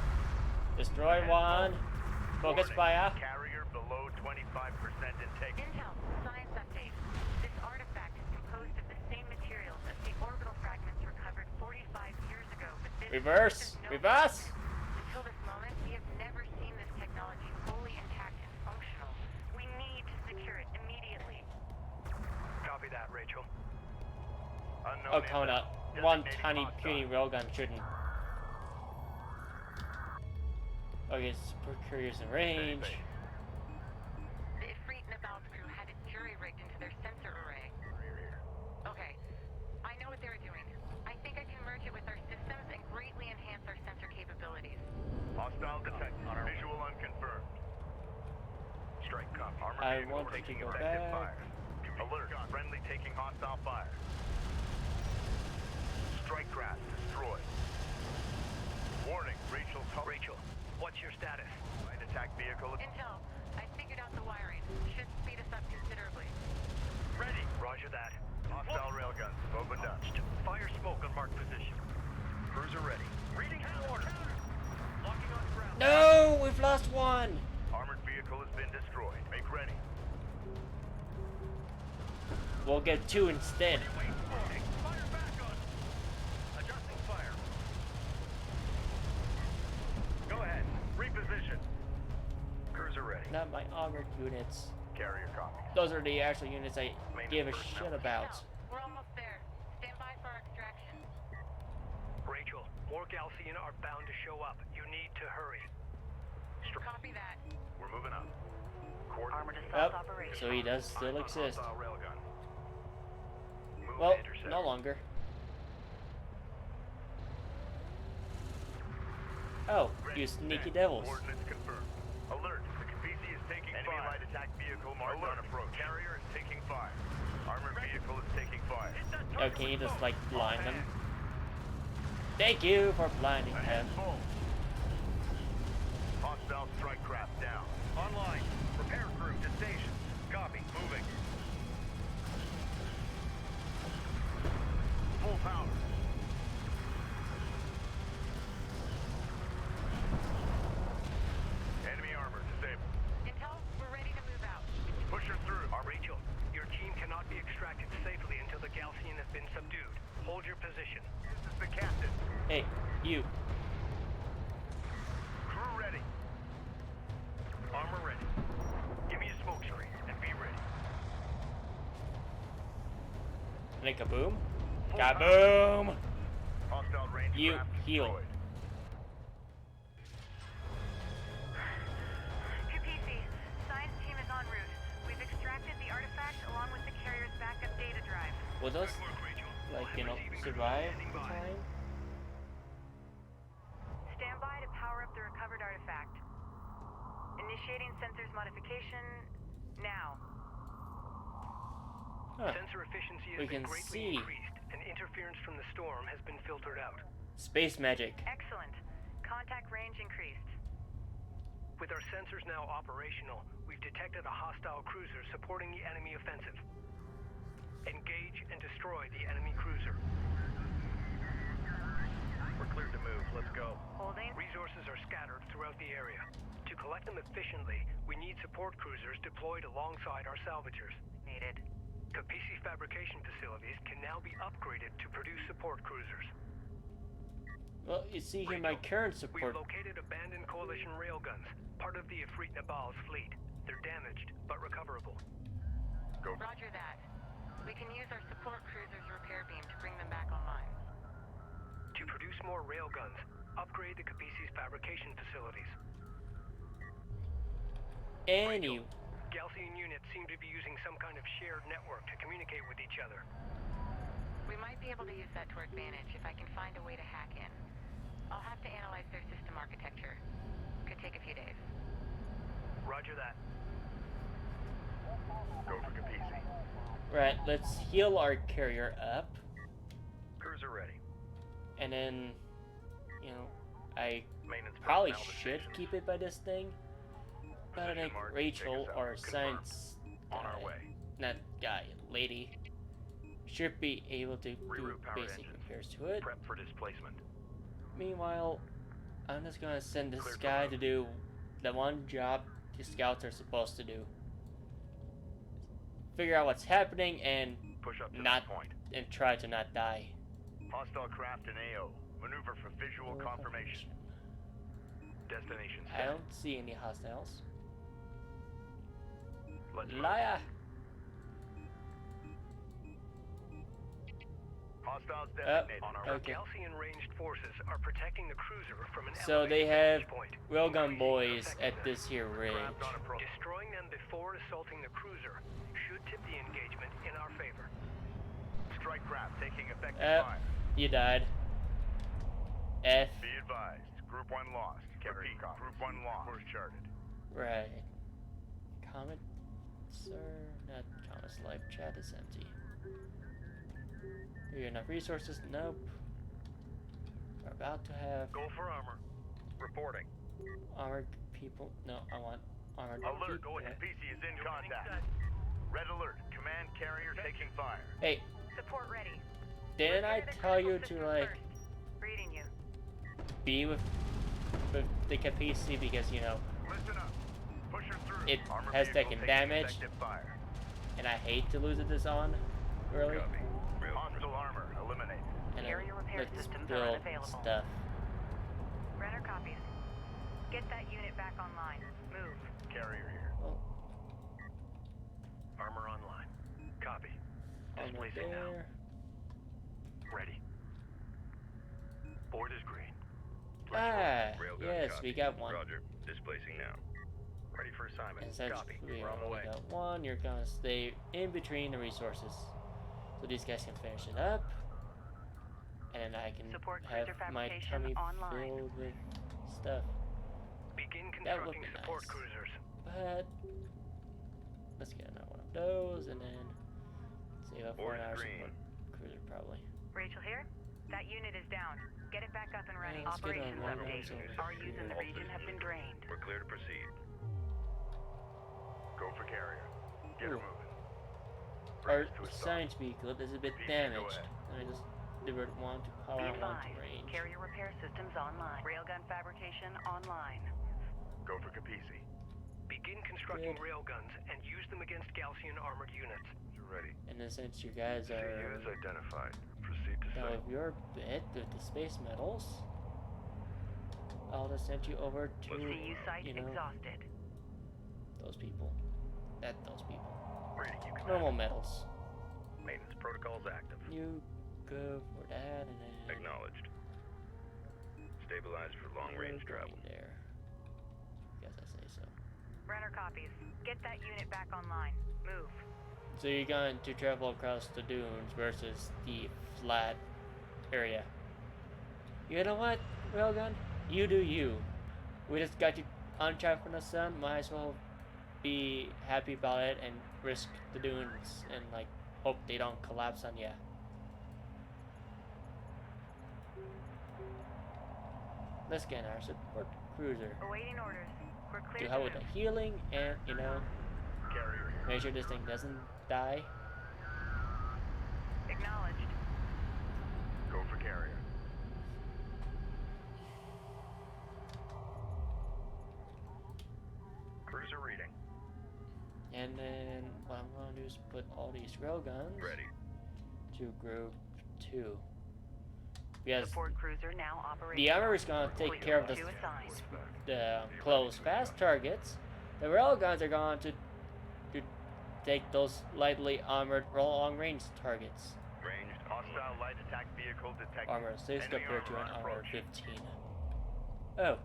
Destroy one. Focus Warning, fire. Carrier below 25% intake. Intel, science update. This artifact is composed of the same materials as the orbital fragments recovered 45 years ago, but this Reverse. is no Reverse. Until this moment, we have never seen this technology fully intact and functional. We need to secure it immediately. Copy that, Rachel. Unknown Oh, count intel. out. One Designating tiny hostile. puny railgun shouldn't. Okay, support couriers in range. The Ifrit and the Valve crew had it jury-rigged into their sensor array. Okay, I know what they were doing. I think I can merge it with our systems and greatly enhance our sensor capabilities. Hostile detected. Visual unconfirmed. Strike copy. Armored I vehicle want to taking go effective back. fire. Alert. Friendly taking hostile fire. Strike craft destroyed. Warning. Rachel, What's your status? light attack vehicle. Intel, I figured out the wiring. Should speed us up considerably. Ready! Roger that. Hostile railguns have opened up. Fire smoke on marked position. Cruiser ready. Reading full order. Locking on ground. No, we've lost one. Armored vehicle has been destroyed. Make ready. We'll get two instead. Wait, warning. Fire back on. Adjusting fire. Go ahead. Reposition. Cruiser ready. Not my armored units. Carrier copy. Those are the actual units I give a shit about. Intel, we're almost there. Stand by for our extraction. Rachel, more Galcian are bound to show up. You need to hurry. Copy that. We're moving up. Armored Coordinates. assault Yep, operation. so he does still Eyes on exist. hostile railgun. Move Well, to intercept. no longer. Oh, Ready. you sneaky Set. devils. Coordinates confirmed. Alert. The Capisi is taking fire. Enemy light attack vehicle marked on approach. Carrier is taking fire. Armored vehicle is taking fire. Hit that Oh, target can you with just smoke. like blind them? Thank you for blinding Ahead them. full. Hostile strike craft down. Online. Repair crew to station. Copy. Moving. Full power. Enemy armor disabled. Intel, we're ready to move out. Push her through. through. Rachel, your team cannot be extracted safely until the Galcian has been subdued. Hold your position. This is the captain. Hey, you. Crew ready. Armor ready. Give me a smoke screen and be ready. And then kaboom. Kaboom! Hostile range You craft heal. destroyed. QPC, science team is en route. We've extracted the artifact along with the carrier's backup data drive. Will those, Good work, Rachel. like, you know, survive Standing the by. time? Stand by to power up the recovered artifact. Initiating sensors modification now. Huh. Sensor efficiency We has been can greatly see. increased, and interference from the storm has been filtered out. Space magic. Excellent. Contact range increased. With our sensors now operational, we've detected a hostile cruiser supporting the enemy offensive. Engage and destroy the enemy cruiser. We're cleared to move. Let's go. Holding. Resources are scattered throughout the area. To collect them efficiently, we need support cruisers deployed alongside our salvagers. Needed. Capisi fabrication facilities can now be upgraded to produce support cruisers. Well, you see here my current We've support. located abandoned coalition railguns, part of the Ifrit Nabal's fleet. They're damaged, but recoverable. Go. Roger that. We can use our support cruiser's repair beam to bring them back online. To produce more railguns, upgrade the Capisi's fabrication facilities. Any. Galcian units seem to be using some kind of shared network to communicate with each other. We might be able to use that to our advantage if I can find a way to hack in. I'll have to analyze their system architecture. Could take a few days. Roger that. Go for Capisi. Right, let's heal our carrier up. Cruiser ready. And then, you know, I Maintenance probably personnel to should stations. keep it by this thing. But I Position think mark, Rachel, take us out. our Confirmed. science On our guy, way. not guy, lady, should be able to do Reroute powered basic engines. repairs to it. Prep for displacement. Meanwhile, I'm just gonna send this Cleared for guy move. to do the one job the scouts are supposed to do. Figure out what's happening and Push up to not that point. and try to not die. Hostile craft in AO. Maneuver for visual confirmation. Destination I set. don't see any hostiles. Let's move. Liar! Hostiles designated. On our way. Okay. Galcian ranged forces are protecting the cruiser from an So they elevated have vantage point, railgun increasing boys at effectiveness. this here ridge. Craft on approach. Destroying them before assaulting the cruiser should tip the engagement in our favor. Strike craft taking effective fire. You died. F. Be advised. Group 1 lost. Repeat. Group 1 lost. Course charted. Right. Comment, sir? Not Thomas. Live chat is empty. Do you have enough resources? Nope. We're about to have Go for armor. Reporting. armored people. No, I want armored Alert. people. Capisi is in Everything contact. set. Red alert. Command carrier taking fire. Hey, Support ready. didn't I Repair the tell you critical to systems like first. Reading you. be with the Capisi because you know Listen up. Push her through. It Armor has vehicle taken taking damage. effective fire. and I hate to lose it this on early. Copy. Hostile armor eliminated. And Carrier repair let's systems are build unavailable. stuff. Renner copies. Get that unit back online. Move. Carrier here. Oh, Armor online. Copy. armor Displacing now. there. Ready. Board is green. Ah, Railgun yes, copy. we got one. Roger. Displacing now. Ready for assignment. Copy. Essentially, we We're on the only way. got one. You're gonna stay in between the resources, so these guys can finish it up, and then I can Support have cruiser my fabrication tummy online. filled with stuff. Begin That would constructing be support nice. cruisers. But let's get another one of those, and then save up for Board an is hour green. support cruiser probably. Rachel here. That unit is down. Get it back up and running. Let's get Operations on one of update. those Our over use in the here. region have been drained. We're clear to proceed. Go for carrier. Get her Ooh. moving. Our Bridge to a stop. science vehicle is a bit PC, go damaged, ahead. and I just didn't want to how Be I want to advised. range. Carrier repair systems online. Railgun fabrication online. Go for Capisi. Begin constructing Good. railguns and use them against Galcian armored units. You're ready. And then since you guys are CU is identified. Proceed to done site. with your bit with the space metals, I'll just send you over to, CU site you know, exhausted. those people. Those people. Reading you, Command. Normal metals. Maintenance protocols active. You go for that and then Acknowledged. Stabilized for long-range you're travel. going there. Guess I say so. Runner copies. Get that unit back online. Move. So you're going to travel across the dunes versus the flat area. You know what, Railgun? You do you. We just got you on track from the sun. Might as well be happy about it and risk the dunes and like hope they don't collapse on you. Let's get our support cruiser Awaiting orders. We're clear to to help with move. the healing and, you know, Carrier here. make sure this thing doesn't die. Acknowledged. Go for carrier. Cruiser reading. And then what I'm going to do is put all these railguns Ready. to group 2. Because Support cruiser now operating. the armor is going to take care of Two assigned. the close, fast targets. The railguns are going to take those lightly armored, long-range targets. Ranged. Hostile light attack vehicle detected. Armor 6 Enemy compared to an armor armor approach. 15. Oh,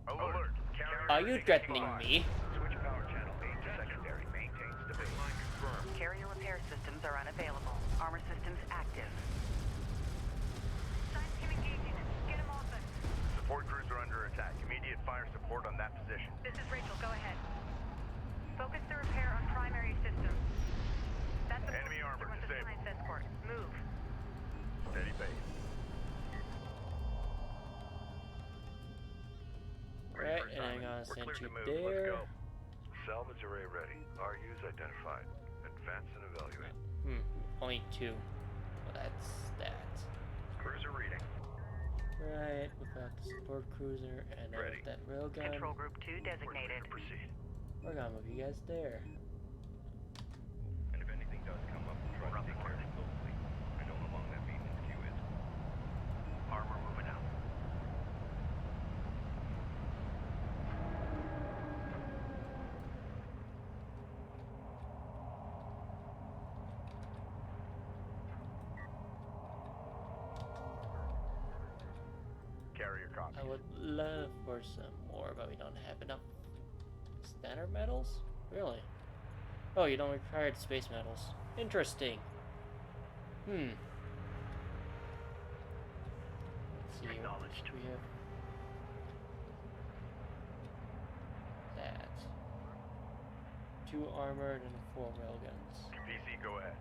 Alert. Carrier are you reading threatening five. me? Switch power channel 8 to secondary. Maintain stability. Line confirmed. Carrier repair systems are unavailable. Armor systems active. Signs him engaging. Get him off us. Support cruiser under attack. Immediate fire support on that position. This is Rachel. Go ahead. Focus the repair on primary systems. That's the Enemy armor with the disabled. science escort. Move. Steady base. Right, and I'm gonna We're send clear you to move. there. Let's go. Salvage array ready. RU's identified. Advance and evaluate. Only 2. Well, that's that. Cruiser reading. Right, we've got the support cruiser and then Ready. with that railgun. Control group 2 We're clear designated. to proceed. We're gonna move you guys there. And if anything does come up, try to take care of it locally. I know how long that maintenance queue is. Armor moving out. Carrier copy. I would love for some more, but we don't have enough standard metals? Really? Oh, you don't require the space metals. Interesting. Let's see. Acknowledged. We have that. 2 armored and 4 railguns. PC, go ahead.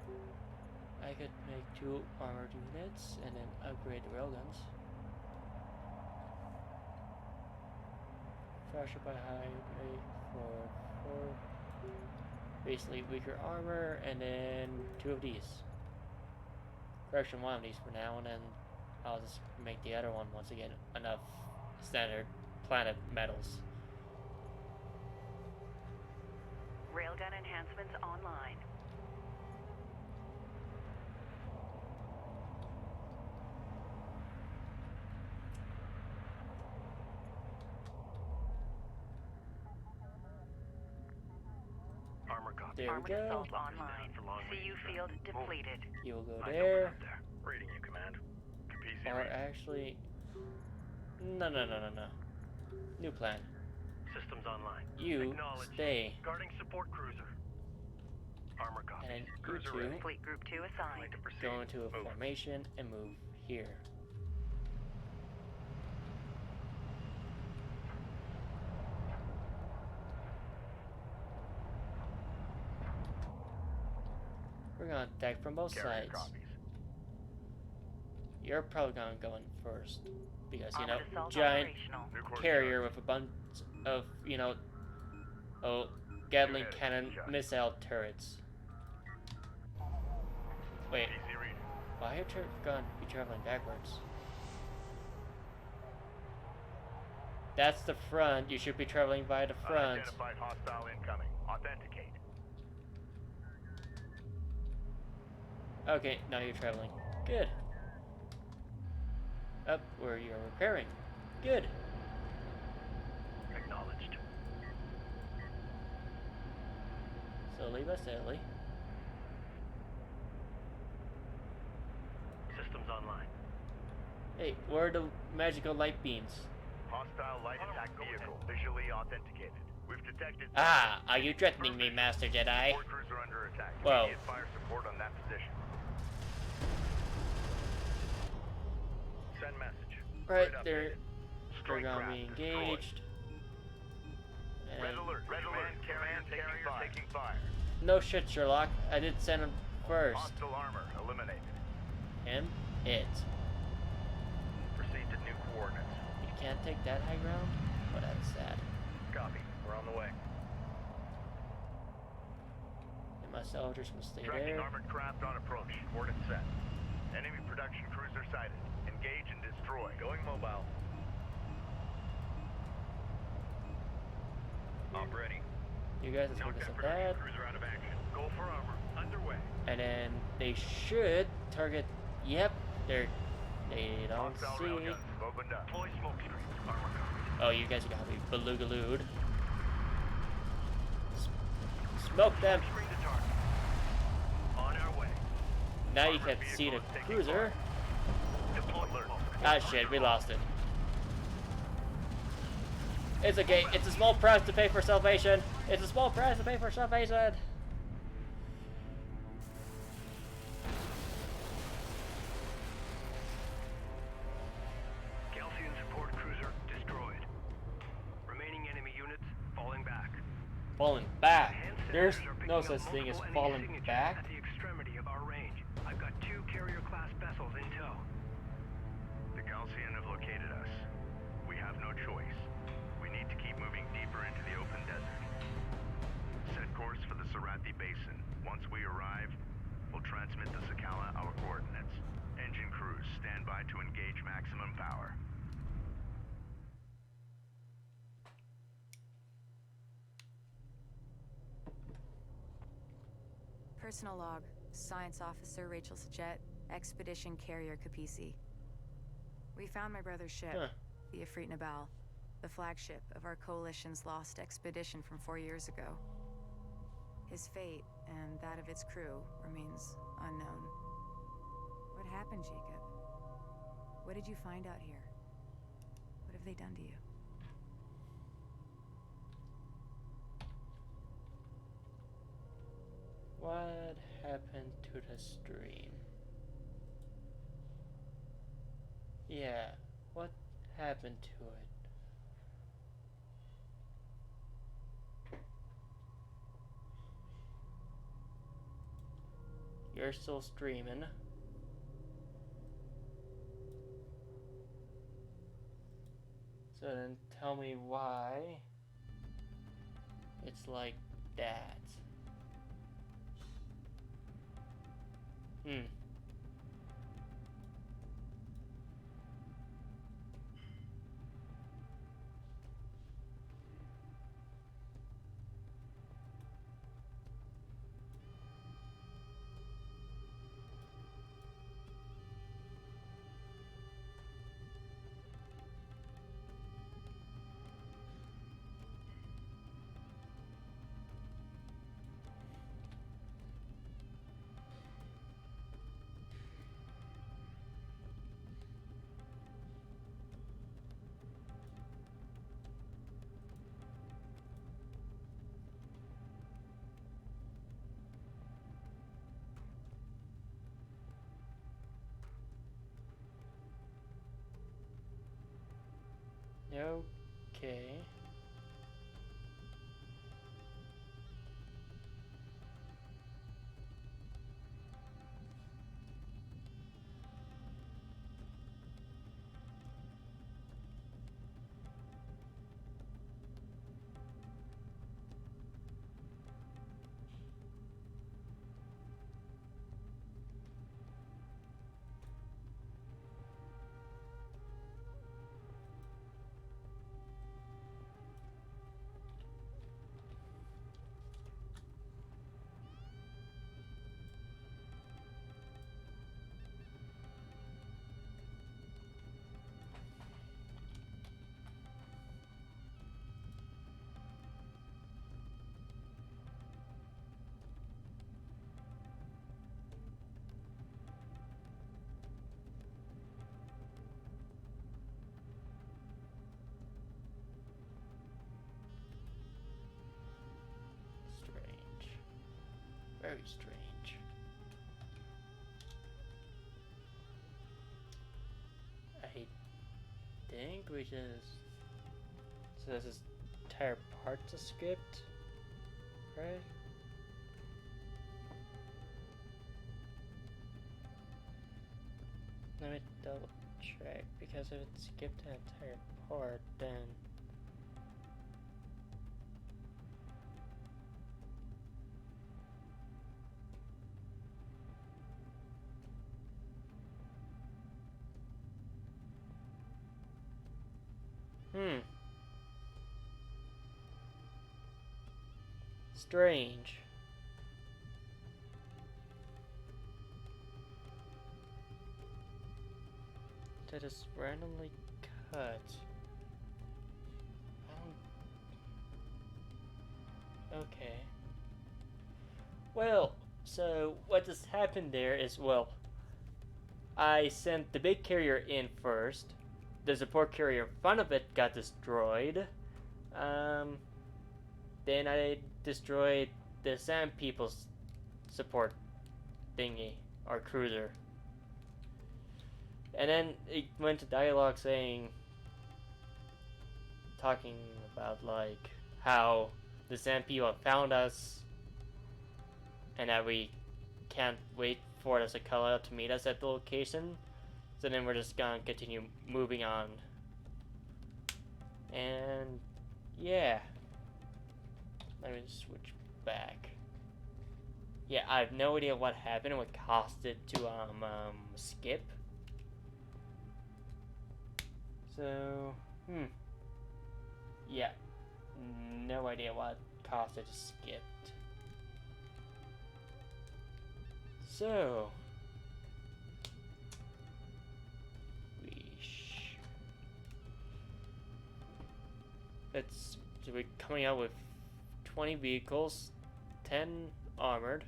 I could make 2 armored units and then upgrade the railguns. Fractured by high rate for basically weaker armor, and then 2 of these. Correction, 1 of these for now, and then I'll just make the other one once again enough standard planet metals. Railgun enhancements online. Armor copy. There we Armored go. assault online. For long CU range field depleted. You will go Eyes there, open up there. Reading you, command. PC or reading. actually, no. New plan. Systems online. You Acknowledged. stay, Guarding support cruiser. Armor copy. and then you Cruiser 2 ready. Fleet group 2 assigned. Ready to proceed. go into a Move. formation and move here. We're gonna attack from both Carrier sides. copies. You're probably gonna go in first because you know, Armored assault giant operational. New course carrier charge. with a bunch of Gatling Ahead, cannon shot. missile turrets. Wait, PC reading. why are you gonna be traveling backwards? That's the front. You should be traveling by the front. Unidentified hostile incoming. Authenticate. Okay, now you're traveling. Good. Up where you're repairing. Good. Acknowledged. Slowly but steadily. Systems online. Hey, where are the magical light beams? Hostile light attack vehicle. Visually authenticated. We've detected... Ah, are you threatening me, Master Jedi? Support cruiser under attack. Whoa. Immediate fire support on that position. Send message. Right, Grid they're updated. Strike gonna craft be destroyed. engaged. Red And alert. Red alert. Carrier taking fire. no shit, Sherlock. I did send him first. Hostile armor eliminated. Him, it. Proceed to new coordinates. You can't take that high ground? Oh, that's sad. Copy. We're on the way. And my soldiers will stay Tracking there. armored craft on approach. Coordinates set. Enemy production cruiser sighted. Engage and destroy. Going mobile. Op ready. You guys, let's focus on that. Cruiser out of action. Go for armor. Underway. And then they should target. Yep, they don't Hostile see. railguns opened up. Deploy smoke screens. Armor coverage. Oh, you guys gotta be belugalooed. Smoke them. Screen to target. On our way. Now you can see the cruiser. Deploy Alert. smoke. Ah shit, we lost it. It's okay. It's a small price to pay for salvation. It's a small price to pay for salvation. Galcian support cruiser destroyed. Remaining enemy units falling back. Falling back. Hand There's sensors are picking no up such thing as multiple enemy falling signatures back. At the extremity of our range. I've got 2 carrier-class vessels in tow. The Galcian have located us. We have no choice. We need to keep moving deeper into the open desert. Set course for the Sarathi Basin. Once we arrive, we'll transmit to Sakala our coordinates. Engine crews, stand by to engage maximum power. Personal log. Science Officer Rachel Sajet, Expedition Carrier Capisi. We found my brother's ship, Huh. the Ifrit Nabal, the flagship of our coalition's lost expedition from 4 years ago. His fate, and that of its crew, remains unknown. What happened, Jacob? What did you find out here? What have they done to you? What happened to the stream? Yeah, what happened to it? You're still streaming. So then tell me why it's like that. Hmm. Okay. Very strange. I think we just... So this entire part's a script, right? Let me double check, because if it skipped an entire part, then... Strange. That is randomly cut. Okay. Well, so what just happened there is, well, I sent the big carrier in first. The support carrier in front of it got destroyed. Then I destroyed the Sand People's support thingy, or cruiser. And then it went to dialogue talking about like how the Sand People found us and that we can't wait for the Sakala to meet us at the location. So then we're just gonna continue moving on. And yeah. Let me switch back. Yeah, I have no idea what happened and what caused it to skip. So, yeah, no idea what caused it to skip. So, so we're coming out with 20 vehicles, 10 armored,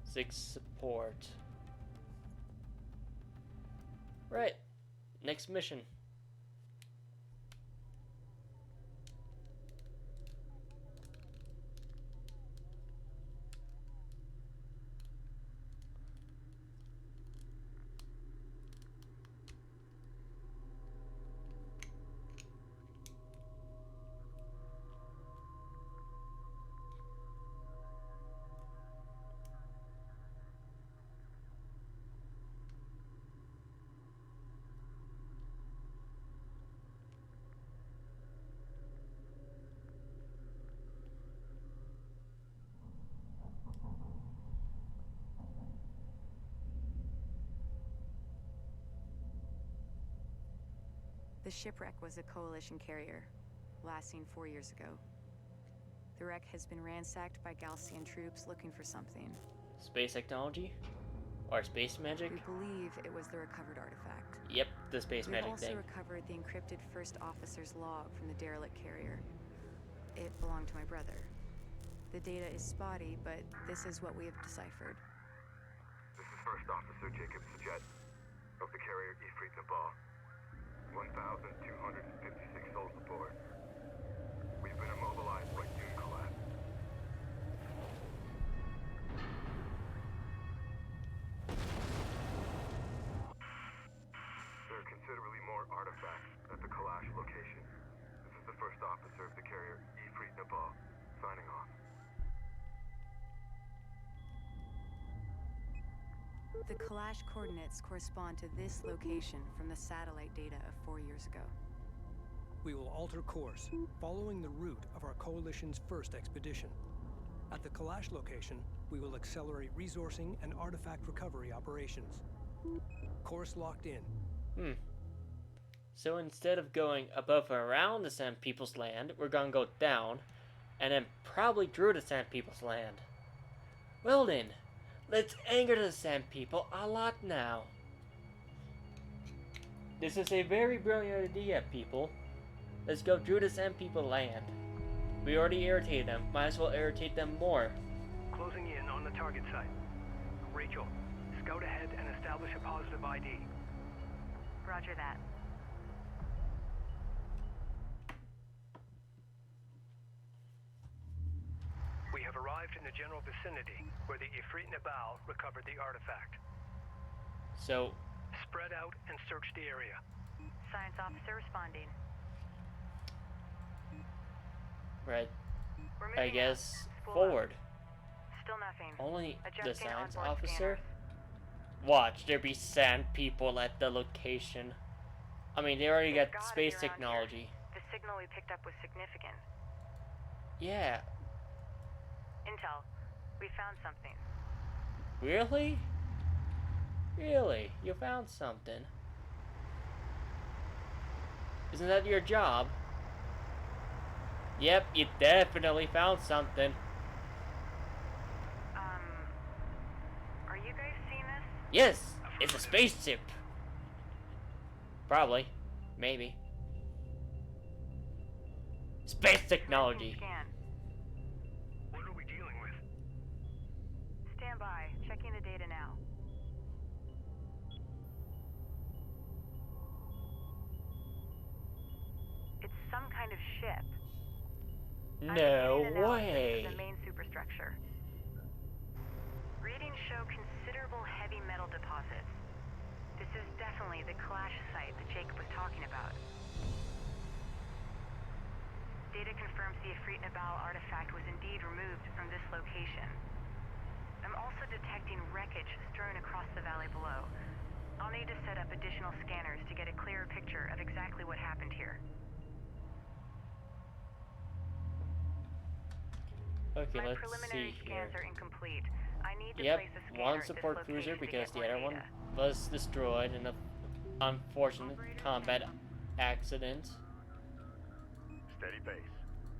6 support. Right, next mission. The shipwreck was a coalition carrier, last seen 4 years ago. The wreck has been ransacked by Galcian troops looking for something. Space technology? Or space magic? We believe it was the recovered artifact. Yep, the space magic thing. We also recovered the encrypted first officer's log from the derelict carrier. It belonged to my brother. The data is spotty, but this is what we have deciphered. This is First Officer Jacob Sajet of the carrier Ifrit Nabal. 1,256 souls aboard. We've been immobilized by dune collapse. There are considerably more artifacts at the Kalash location. This is the First Officer of the carrier Ifrit Nabal, signing off. The Kalash coordinates correspond to this location from the satellite data of 4 years ago. We will alter course, following the route of our Coalition's first expedition. At the Kalash location, we will accelerate resourcing and artifact recovery operations. Course locked in. So instead of going above or around the Sand People's land, we're gonna go down, and then probably through the Sand People's land. Well then, let's anger the Sand People a lot now. This is a very brilliant idea, people. Let's go through the Sand People land. We already irritated them, might as well irritate them more. Closing in on the target site. Rachel, scout ahead and establish a positive ID. Roger that. We We have arrived in the general vicinity where the Ifrit Nabal recovered the artifact. So, Spread out and search the area. Science officer responding. right, We're I moving guess, out. Spool forward. up. Still nothing. Only the Adjusting science onboard officer? scanners. Watch, there be sand people at the location. I mean, they already There's got gotta space be around technology. here. The signal we picked up was significant. Yeah, Intel. We found something. really? Really? You found something? Isn't that your job? Yep, you definitely found something. Are you guys seeing this? Yes, it's a spaceship. Probably. Maybe. Space technology. Scan. What are we dealing with? Stand by. Checking the data now. It's some kind of ship. I'm No getting an analysis way. of the main superstructure. Readings show considerable heavy metal deposits. This is definitely the clash site that Jacob was talking about. Data confirms the Ifrit Nabal artifact was indeed removed from this location. I'm also detecting wreckage strewn across the valley below. I'll need to set up additional scanners to get a clearer picture of exactly what happened here. Okay, My let's preliminary see scans here. are incomplete. I need to Yep, place a scanner one at this support location cruiser to because get the more other one data. was destroyed in an unfortunate combat accident. Steady pace.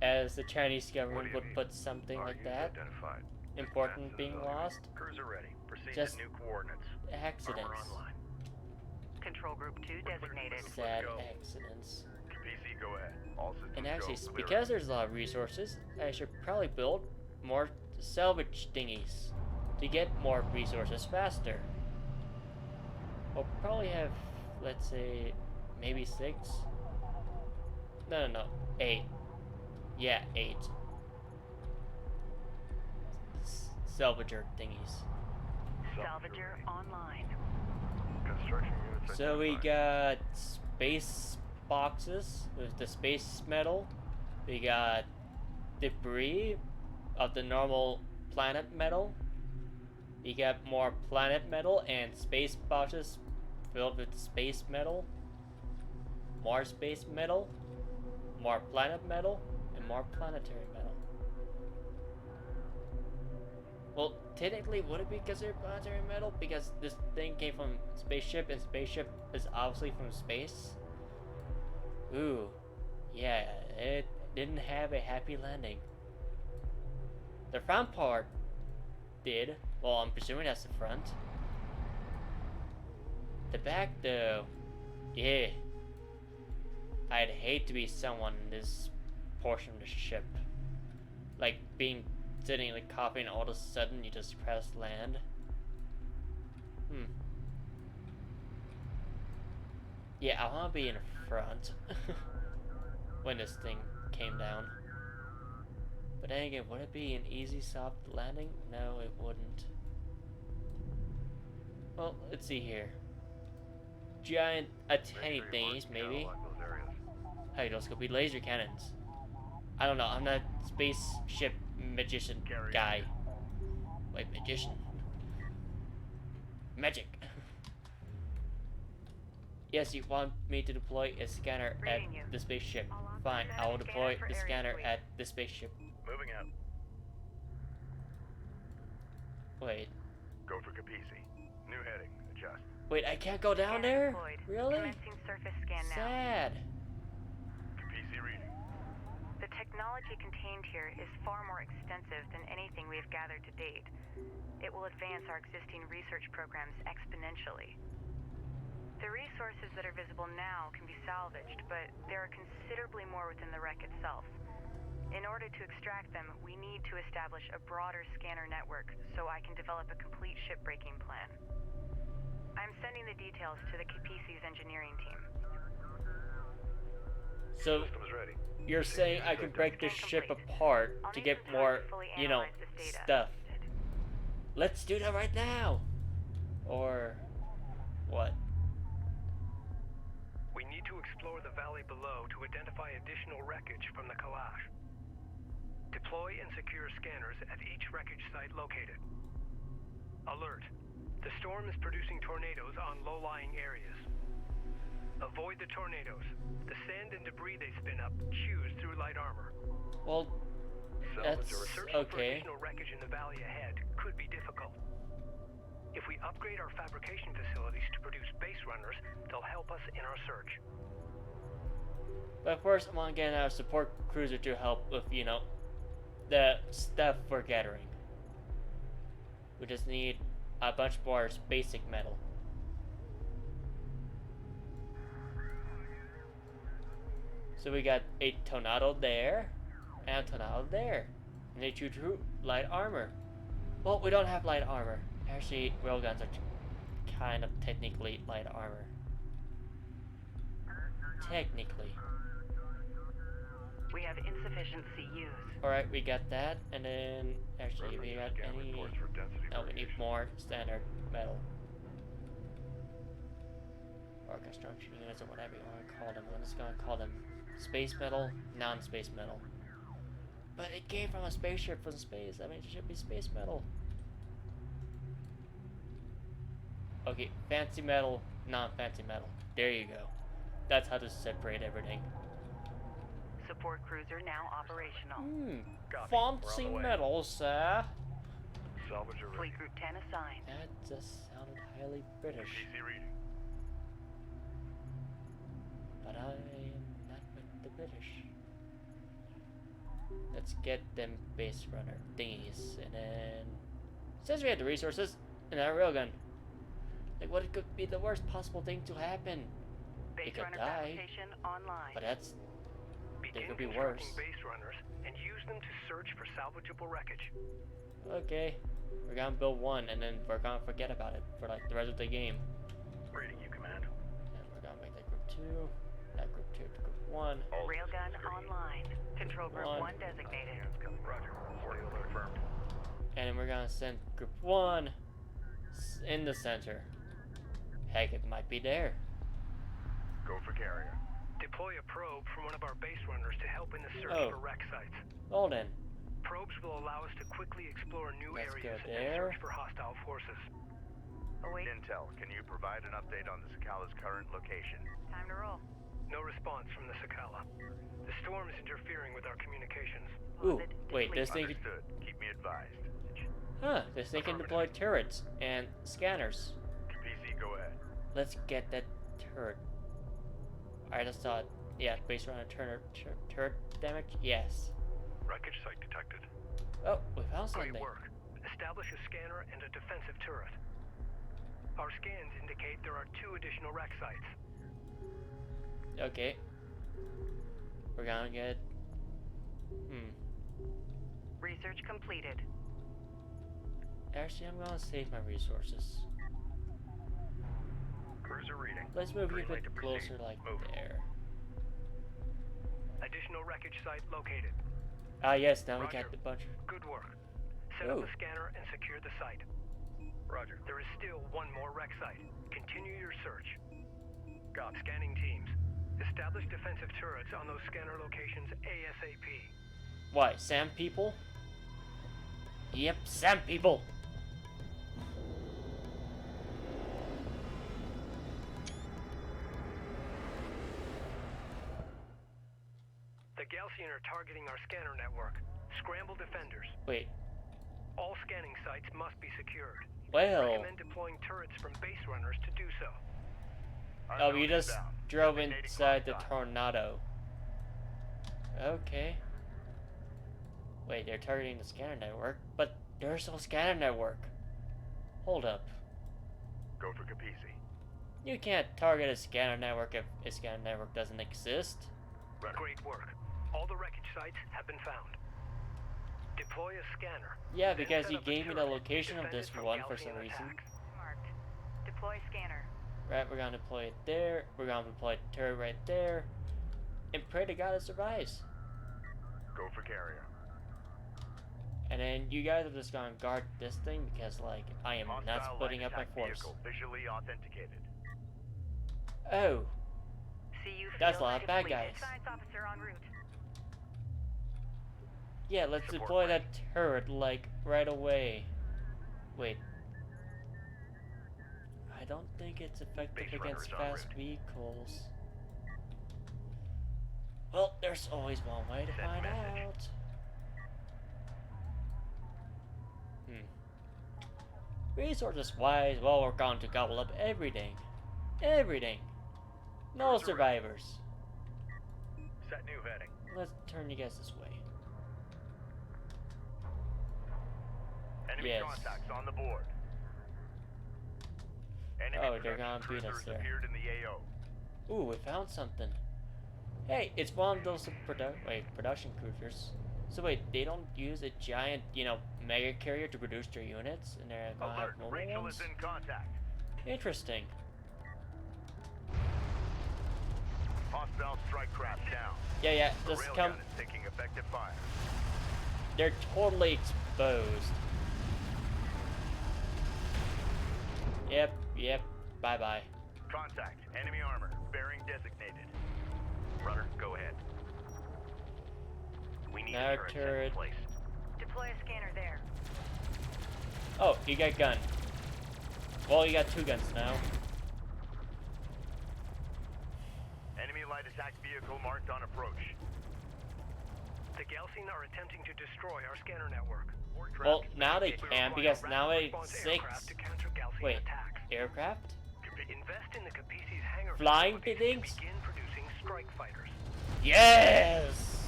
As the Chinese What do government you would need? put something like that. Identified. Important being lost. Cruiser ready. Proceed Just to new coordinates. accidents. Armor online. Control Group 2 designated. Sad go. accidents. PC, go ahead. All systems And actually, go. Clear because there's a lot of resources, I should probably build more salvage thingies to get more resources faster. We'll probably have, let's say, maybe 6? No, 8. Yeah, 8. Salvager thingies. Salvager online. Construction units So we identified. got space boxes with the space metal. We got debris of the normal planet metal. We got more planet metal and space boxes filled with space metal. More space metal. More planet metal. And more planetary metal. Well, technically, would it be considered planetary metal? Because this thing came from spaceship, and spaceship is obviously from space. Ooh, yeah, it didn't have a happy landing. The front part did. Well, I'm presuming that's the front. The back, though, yeah. I'd hate to be someone in this portion of the ship. Like being sitting in the cockpit and all of a sudden you just press land. Yeah, I want to be in front when this thing came down. But then again, would it be an easy soft landing? No, it wouldn't. Well, let's see here. Giant tiny thingies, maybe. Hey, those could be laser cannons. I don't know, I'm not a spaceship magician guy. Wait, magician. Magic. Yes, you want me to deploy a scanner at Reading you. the spaceship. I'll authorize Fine, I will a deploy scanner for the area scanner sweep. at the spaceship. Moving out. Wait. Go for Capisi. New heading. Adjust. Wait, I can't go down Scanner there? deployed. Really? Commencing surface scan now. Sad. Capisi reading. The technology contained here is far more extensive than anything we have gathered to date. It will advance our existing research programs exponentially. The resources that are visible now can be salvaged, but there are considerably more within the wreck itself. In order to extract them, we need to establish a broader scanner network so I can develop a complete shipbreaking plan. I'm sending the details to the Capisi's engineering team. So Systems ready. you're saying I could break this ship apart I'll to need get some time more, to fully you know, analyze this data. stuff. Let's do that right now. Or what? We need to explore the valley below to identify additional wreckage from the Kalash. Deploy and secure scanners at each wreckage site located. Alert. The storm is producing tornadoes on low-lying areas. Avoid the tornadoes. The sand and debris they spin up chews through light armor. Well, that's Searching for okay. additional wreckage in the valley ahead could be difficult. If we upgrade our fabrication facilities to produce base runners, they'll help us in our search. But first, I'm gonna get our support cruiser to help with, you know, the stuff we're gathering. We just need a bunch more basic metal. So we got a tornado there, and a tornado there. And they choose light armor. Well, we don't have light armor. Actually, railguns are kind of technically light armor. Technically. We have insufficient CUs. Alright, we got that, and then actually we got Scan any. reports for density No, we need variation. more standard metal. Or construction units, or whatever you want to call them. I'm just gonna call them space metal, non-space metal. But it came from a spaceship from space. I mean, it should be space metal. Okay, fancy metal, non-fancy metal. There you go. That's how to separate everything. Support cruiser now operational. Copy. We're on the Fancy way. metal, sir. Salvage are ready. Fleet Group 10 assigned. That just sounded highly British. PC reading. But I am not with the British. Let's get them base runner thingies, and then since we have the resources and our railgun, like what could be the worst possible thing to happen? Base could runner die. fabrication online. But that's Begin could be constructing worse. base runners and use them to search for salvageable wreckage. okay. We're gonna build one, and then we're gonna forget about it for like the rest of the game. Reading you, command. And we're gonna make that group 2, that group 2 to group 1. All Railgun systems green. online. Control group One. 1 designated. Scans coming. Roger. Order confirmed. And then we're gonna send group 1 in the center. Heck, it might be there. Go for carrier. Deploy a probe from one of our base runners to help in the search Oh. for wreck sites. Well then. Probes will allow us to quickly explore new Let's go areas and there. search for hostile forces. Await. Intel, can you provide an update on the Sakala's current location? Time to roll. No response from the Sakala. The storm is interfering with our communications. Ooh, wait, this thing. Understood. Keep me advised. Huh, this thing can deploy turrets and scanners. PC, go ahead. Let's get that turret. I just thought, yeah, based on a turret damage? Yes. Wreckage site detected. Oh, we found Great something. work. Establish a scanner and a defensive turret. Our scans indicate there are 2 additional wreck sites. Okay. We're gonna get. Research completed. Actually, I'm gonna save my resources. Cruiser reading. Let's move you a Green light bit to proceed. closer, like Move. there. Additional wreckage site located. Ah, yes, now we Roger. got the bunch. Good work. Set Ooh. up a scanner and secure the site. Roger. There is still 1 more wreck site. Continue your search. Got scanning teams. Establish defensive turrets on those scanner locations ASAP. Why, Sam people? Yep, Sam people! The Galcian are targeting our scanner network. Scramble defenders. Wait, All scanning sites must be secured. well. Recommend deploying turrets from base runners to do so. Oh, Unknown you just inbound. drove Designating inside the contact. tornado. Okay. Wait, they're targeting the scanner network, but there's no scanner network. Hold up. Go for Capisi. You can't target a scanner network if a scanner network doesn't exist. Great work. All the wreckage sites have been found. Deploy a scanner. Yeah, Then because set you up a gave me the turret location of defended this from one for Galcian some reason. attacks. Marked. Deploy scanner. Right, we're gonna deploy it there. We're gonna deploy a turret right there. and pray to God it survives. Go for carrier. And then you guys are just gonna guard this thing because, like, I am not Hostile splitting light up my attack force. vehicle visually authenticated. Oh, See you. that's a Field. lot of bad guys. Science officer en route. Yeah, let's Support deploy ready. that turret, like, right away. Wait. I don't think it's effective Base against runners en fast route. vehicles. Well, there's always one way to Send find message. out. Resources-wise, well, we're going to gobble up everything. Everything. No Cruiser ready. survivors. Set new heading. Let's turn you guys this way. Enemy Yes. contacts on the board. Enemy Oh, they're production gonna beat us cruisers there. appeared in the AO. Ooh, we found something. Hey, it's one of those production cruisers. So wait, they don't use a giant, mega carrier to produce their units, and they're gonna have Alert, normal Rachel ones? is in contact. Interesting. Hostile strike craft down. Yeah, The just come. railgun is taking effective fire. They're totally exposed. Yep, bye-bye. Contact. Enemy armor. Bearing designated. Runner, go ahead. We need Now a turret set turret. in place. Deploy a scanner there. Oh, you got gun. Well, you got two guns now. Enemy light attack vehicle marked on approach. The Galcian are attempting to destroy our scanner network. Well, now they We can, require because rapid now it's response 6. aircraft to counter Galcian Wait, attacks. aircraft? Invest in the Capisi's hangar Flying facilities things? to begin producing strike fighters. Yes!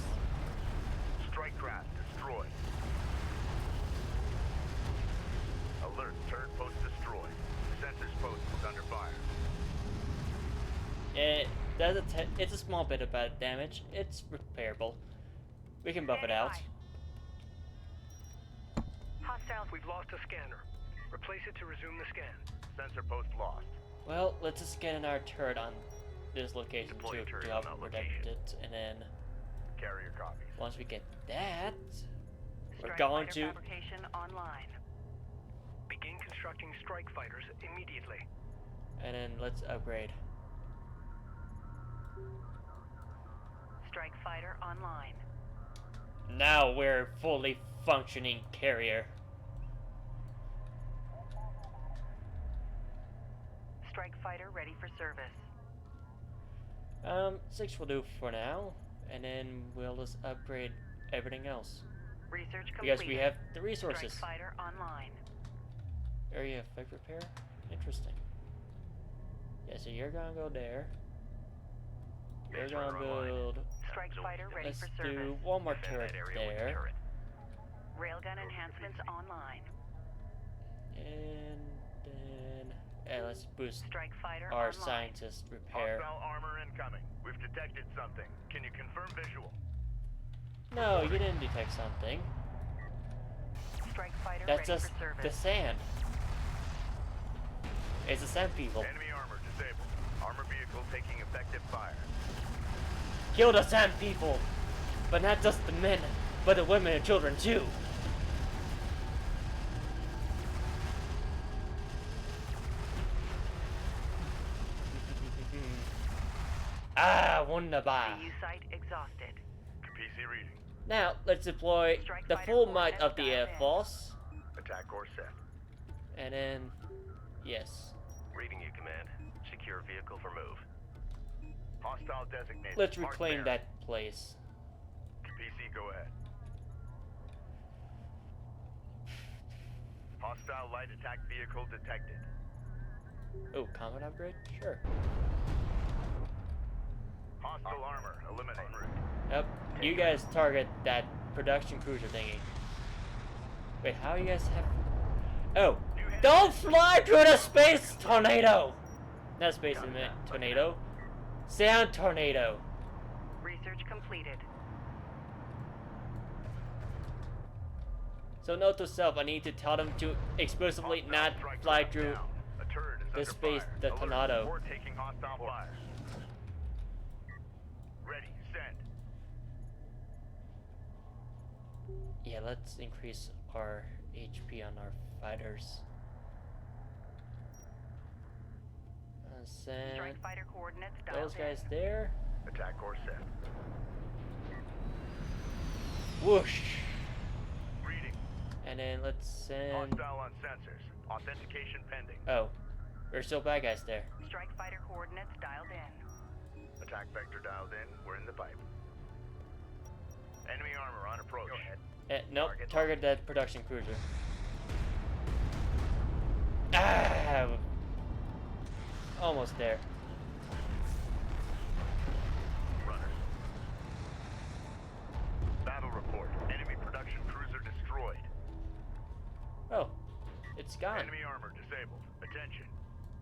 Strike craft destroyed. Alert, turret post destroyed. Sensors post is under fire. It's a small bit of bad damage. It's repairable. We can buff it out. Hostiles. We've lost a scanner. Replace it to resume the scan. Sensor post lost. Well, let's just get in our turret on this location Deploy a to turret help on that protect location. it, and then Carrier copies. once we get that, we're Strike going fighter to. fabrication online. Begin constructing strike fighters immediately. And then let's upgrade. Strike fighter online. Now we're fully functioning carrier. Strike fighter ready for service. 6 will do for now, and then we'll just upgrade everything else. Research completed. Because we have the resources. Strike fighter online. Area effect repair? Interesting. Yeah, so you're gonna go there. You're Base gonna runner online. build. Strike fighter ready Let's for do service. one more Defend turret that area with the there. turret. Railgun enhancements online. And then let's boost Strike fighter our online. scientist repair. Hostile armor incoming. We've detected something. Can you confirm visual? No, you didn't detect something. Strike fighter That's ready just for service. the sand. It's the sand people. Enemy armor disabled. Armor vehicle taking effective fire. Kill the sand people! But not just the men, but the women and children too. Wunderbar. CU site exhausted. PC reading. Now, let's deploy Strike the fighter full might coordinates of the Air dialed in. Force. Attack course set. And then, yes. Reading you, command. Secure vehicle for move. Hostile designated. Let's Mark reclaim bearing. that place. PC, go ahead. Hostile light attack vehicle detected. Oh, combat upgrade? Sure. Hostile armor eliminated. Yep. You guys target that production cruiser thingy. Wait, how you guys have... Oh! Don't fly through the space tornado! Not space tornado. Sand tornado. Research completed. So note to self, I need to tell them to explicitly not fly through A turret is the under space, fire. the Alert, tornado. report taking hostile fire. Ready, set. Yeah, let's increase our HP on our fighters. Send Strike fighter coordinates those dialed guys in. there. Attack course set. Whoosh! Reading. And then let's send. Hostile on sensors. Authentication pending. Oh, there's still bad guys there. Strike fighter coordinates dialed in. Attack vector dialed in. We're in the pipe. Enemy armor on approach. Go ahead. Nope, Target. target that production cruiser. Ah! Almost there. Runners. Battle report. Enemy production cruiser destroyed. Oh, it's gone. Enemy armor disabled. Attention.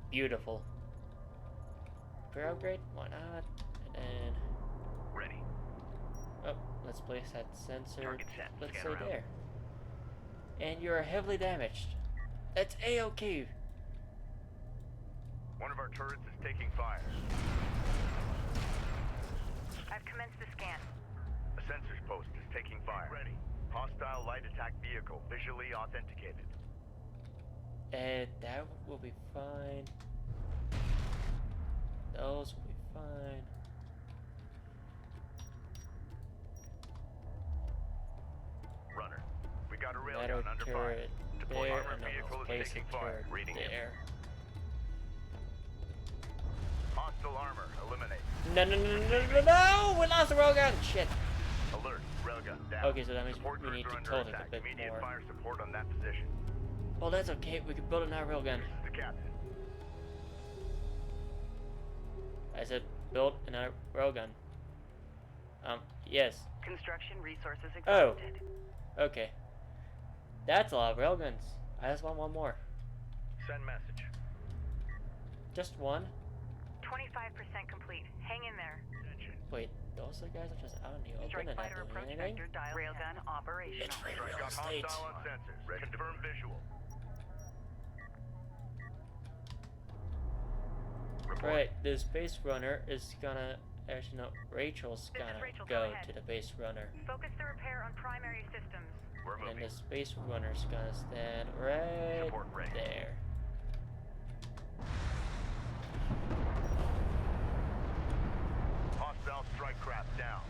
Beautiful. Repair upgrade? Why not? And then, Ready. oh, let's place that sensor. Target set. Let's Scan say around. there. And you're heavily damaged. That's A-OK. One of our turrets is taking fire. I've commenced the scan. A sensors post is taking fire. Ready. Hostile light attack vehicle visually authenticated. And that will be fine. Those will be fine. Runner. We got a Another railgun under fire. turret Deploy there, armored and then vehicle let's is place taking a fire. turret Reading it. there. Hostile armor eliminate. No, no, no, no, no, no! We lost the railgun! Shit. Alert. Railgun down. Okay, so that means Support we need cruiser to under tilt it a attack. bit Immediate more. fire support on that position. Well, that's okay. We can build another railgun. This is the captain. I said build another railgun. Yes. Construction resources Oh. exhausted. Okay. That's a lot of railguns. I just want one more. Send message. Just one? 25% complete. Hang in there. Attention. Wait, those guys are just out in the open Strike and not fighter doing approach anything? vector dialed in. Railgun operational. It's free Strike real got estate. hostile on sensors. Confirm visual. Report. Right, the space runner is gonna. Actually, no, Rachel's This is gonna Rachel, go go ahead. to the base runner. Focus the repair on primary systems. We're And moving. the space runner's gonna stand right Support ready. there. Hostile strike craft down.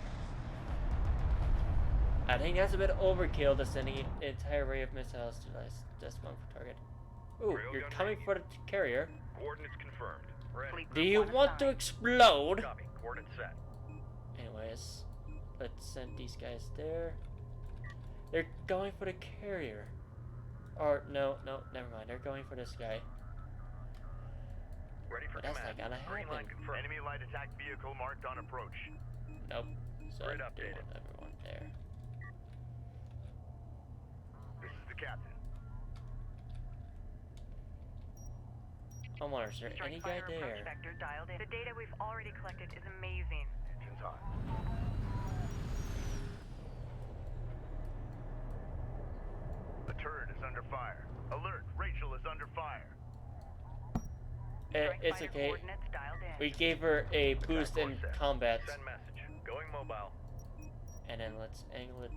I think that's a bit overkill to sending an entire array of missiles to just one target. Ooh, you're Railgun coming ready. for the carrier. Coordinates confirmed. Ready. Fleet Do group you one want to assigned. explode? Copy. Coordinates set. Anyways, let's send these guys there. They're going for the carrier. Or, no, never mind. They're going for this guy. Ready for But that's command. not gonna Green line happen. confirmed. Enemy light attack vehicle marked on approach. Nope. So Grid I do updated. want everyone there. This is the captain. I wonder, is there Strike any guy fighter approach there? vector dialed in. The data we've already collected is amazing. Engines on. The turret is under fire. Alert! Rachel is under fire. Strike It's fighter okay. coordinates dialed in. We gave her a boost in course set. combat. Send message. Going mobile. And then let's angle it.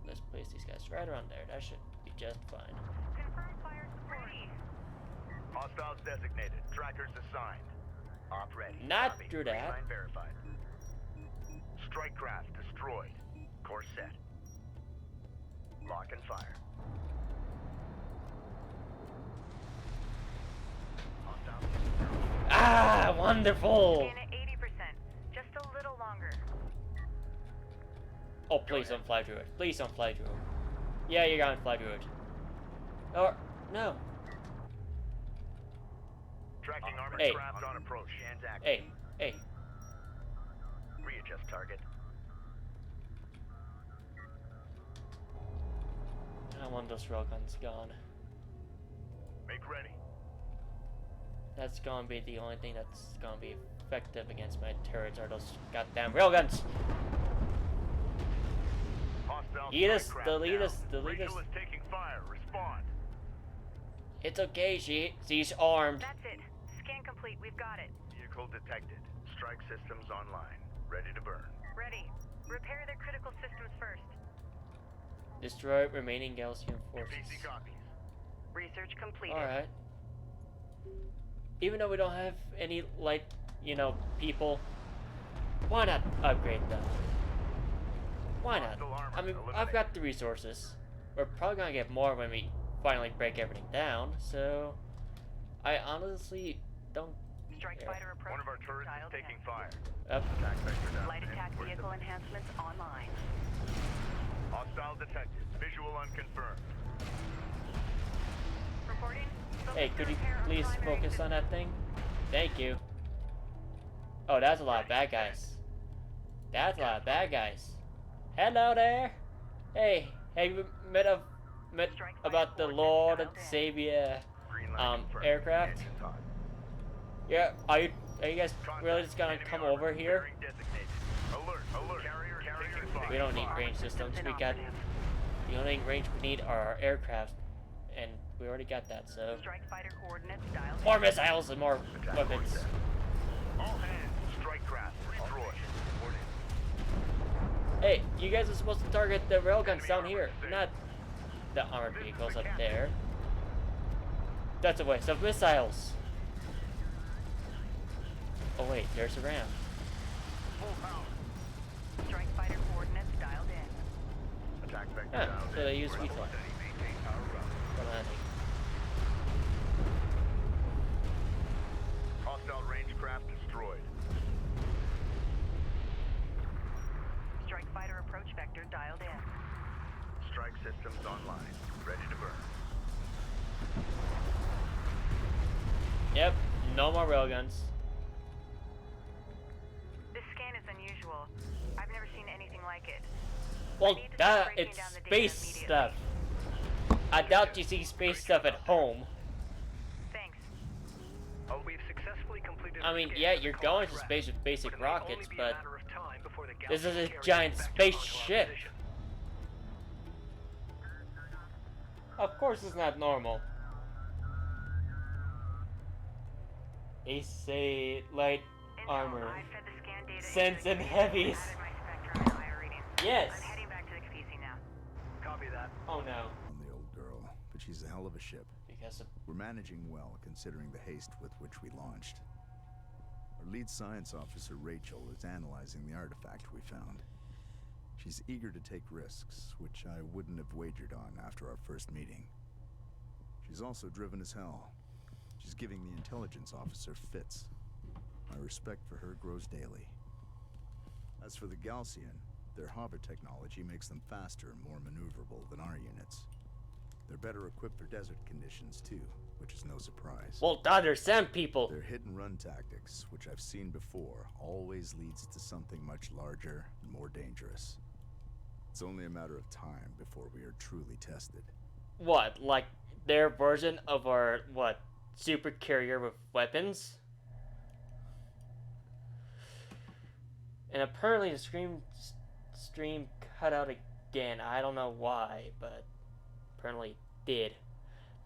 Let's place these guys right around there. That should be just fine. Confirm fire support. Hostiles designated. Trackers assigned. Op ready. Not Copy. through Green that. line verified. Strike craft destroyed. Course set. Lock and fire. Hostile. Ah, wonderful! Scan at 80%. Just a little longer. Oh, please don't fly through it. Please don't fly through it. Yeah, you're gonna fly through it. Or, no. Tracking armored Hey. craft on approach. Hands active. Hey, hey. Readjust target. I want those railguns gone. Make ready. That's gonna be the only thing that's gonna be effective against my turrets are those goddamn railguns. Hostile Eat us, strike craft delete down. us, delete Rachel us. is taking fire. Respond. It's okay, she's armed. That's it. Scan complete. We've got it. Vehicle detected. Strike systems online. Ready to burn. Ready. Repair their critical systems first. Destroy remaining Galaxian forces. PC copies. Research completed. Alright. Even though we don't have any, like, you know, people, why not upgrade them? Why not? I mean, I've got the resources. We're probably gonna get more when we finally break everything down, so I honestly don't Strike care. fighter approach. One of our turrets is taking fire. Up. Attack vector down. Light attack vehicle enhancements online. Hostile detected. Visual unconfirmed. Reporting. Hey, could you please focus on that thing? Thank you. Oh, that's a lot of bad guys. That's a lot of bad guys. Hello there. Hey, have you met about the Lord and Savior Green light confirmed. aircraft? Engines hot. Yeah, are you guys really just gonna Enemy come armor. over here? Bearing designated. Alert. Carrier taking fire. We don't need range systems. We got the only range we need are our aircraft, and we already got that. So Strike fighter coordinates dialed. more missiles and more Attack weapons. point set. All hands. Strike craft. Destroy. Hey, you guys are supposed to target the railguns down here, not the armored vehicles up there. That's a waste of missiles. Oh wait, there's a ram. Full power. Strike fighter coordinates dialed in. Attack vector Yeah, down. so they use VTOL Maintain power run. for landing. Hostile range craft destroyed. Strike fighter approach vector dialed in. Strike systems online. Ready to burn. Yep, no more railguns. This scan is unusual. I've never seen anything like it. Well, it's space stuff. I doubt you see space stuff at home. Thanks. We've successfully completed I mean, the yeah, scan of you're the going to colony space with craft, basic but it may only rockets, be a but matter of time before the this is Galaxy a carrier giant gets back to spaceship. position. Of course it's not normal. They say light armor. I fed the scan data Sense into and the heavies. added my spectrum and IR readings. Yes. I'm heading back to the QC now. Copy that. Oh no. On the old girl, but she's a hell of a ship. Because of We're managing well, considering the haste with which we launched. Our lead science officer, Rachel, is analyzing the artifact we found. She's eager to take risks, which I wouldn't have wagered on after our first meeting. She's also driven as hell. She's giving the intelligence officer fits. My respect for her grows daily. As for the Galcian, their hover technology makes them faster and more maneuverable than our units. They're better equipped for desert conditions, too, which is no surprise. well, to understand people. Their hit-and-run tactics, which I've seen before, always leads to something much larger and more dangerous. It's only a matter of time before we are truly tested. What, like their version of our what super carrier with weapons? And apparently the stream cut out again. I don't know why, but apparently it did.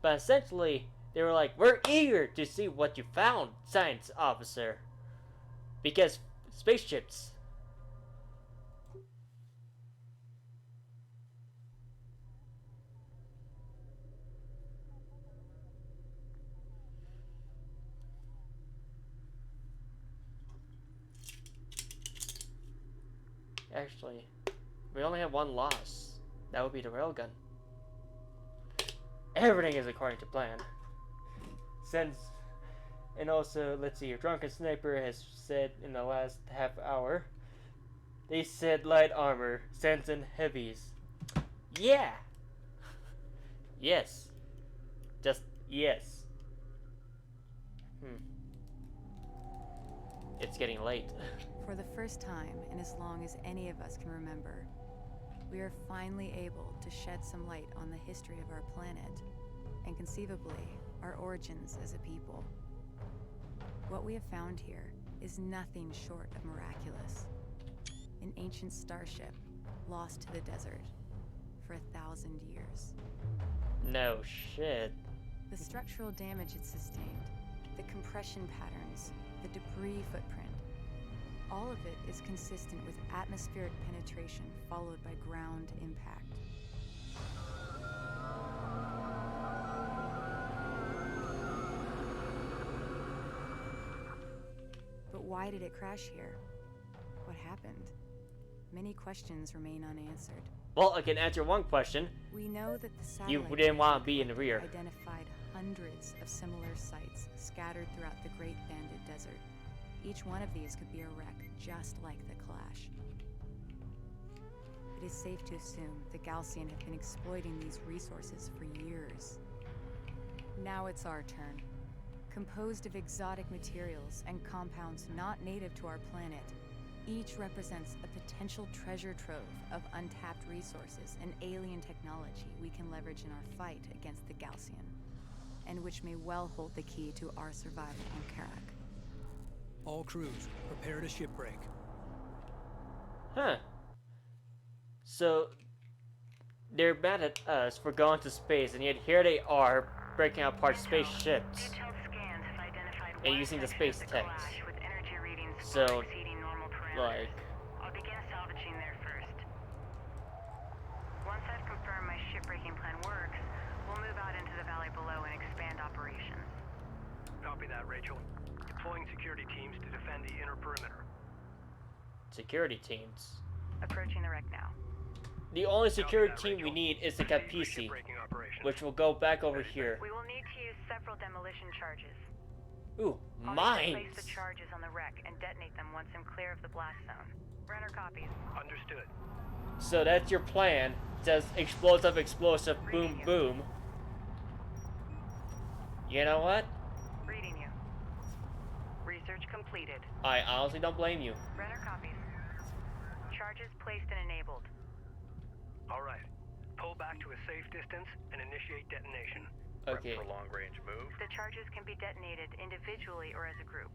But essentially, they were like, "We're eager to see what you found, science officer," because spaceships. Actually, we only have one loss. That would be the railgun. Everything is according to plan. And also, let's see, your drunken sniper has said in the last half hour, they said light armor, sense and heavies. Yeah! Yes. Just yes. It's getting late. For the first time in as long as any of us can remember, we are finally able to shed some light on the history of our planet, and conceivably, our origins as a people. What we have found here is nothing short of miraculous. An ancient starship lost to the desert for 1,000 years. No shit. The structural damage it sustained, the compression patterns, the debris footprint, all of it is consistent with atmospheric penetration followed by ground impact. why did it crash here? What happened? Many questions remain unanswered. Well, I can answer one question. We know that the You satellite didn't want data to be in the rear. identified hundreds of similar sites scattered throughout the Great Banded Desert. Each one of these could be a wreck, just like the Clash. It is safe to assume the Galcian have been exploiting these resources for years. Now it's our turn. Composed of exotic materials and compounds not native to our planet, each represents a potential treasure trove of untapped resources and alien technology we can leverage in our fight against the Galcian, and which may well hold the key to our survival on Kharak. All crews, prepare to shipbreak. Huh. So, they're mad at us for going to space, and yet here they are, breaking apart spaceships Detailed scans have identified and one using the section of space the tech. Clash with energy readings So, far exceeding normal parameters. like, I'll begin salvaging there first. Once I've confirmed my shipbreaking plan works, we'll move out into the valley below and expand operations. Copy that, Rachel. Deploying security teams to defend the inner perimeter. security teams. Approaching the wreck now. The only security that, team we Rachel. need is the Proceed with Capisi, shipbreaking operations. which will go back over here. We will need to use several demolition charges. Ooh, I'll need to mines! place the charges on the wreck and detonate them once I'm clear of the blast zone. Runner copies. Understood. So that's your plan. Just explosive, explosive, boom, boom. You know what? Reading you. Research completed. I honestly don't blame you. Runner copies. Charges placed and enabled. All right. Pull back to a safe distance and initiate detonation. Okay. For long-range move. The charges can be detonated individually or as a group.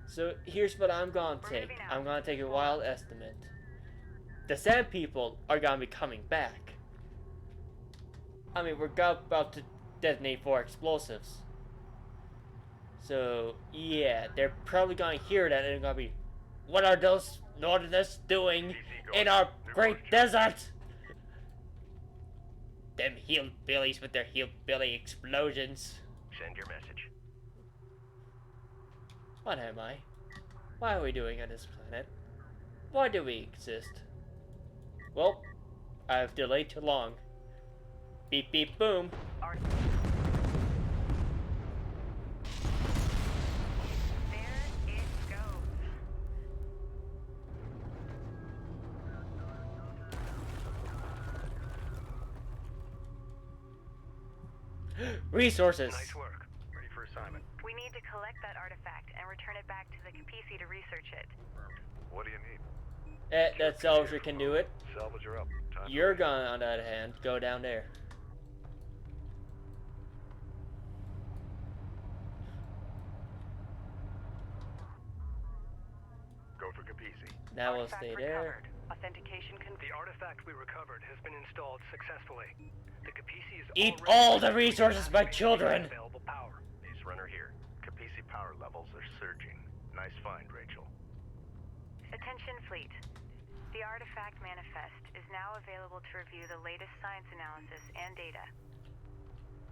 So here's what I'm gonna We're take. moving out. I'm gonna take a wild estimate. The Sand People are gonna be coming back. I mean, we're about to detonate 4 explosives. So yeah, they're probably gonna hear that and they're gonna be, what are those Northerners doing in our great desert? Them hillbillies with their hillbilly explosions. Send your message. What am I? Why are we doing on this planet? Why do we exist? Well, I've delayed too long. Beep beep boom. There it goes. Resources. Nice work. Ready for assignment. We need to collect that artifact and return it back to the Capisi to research it. What do you need? That soldier can do it. Salvage her up. Time to You're leave. gonna, on the other hand, go down there. Go for Capisi. Now we'll Artifact stay there. recovered. Authentication confirmed. The artifact we recovered has been installed successfully. The Capisi is Eat already all the resources, my activating children! Available power. Ace Runner here. Capisi power levels are surging. Nice find, Rachel. Attention fleet. The artifact manifest is now available to review the latest science analysis and data.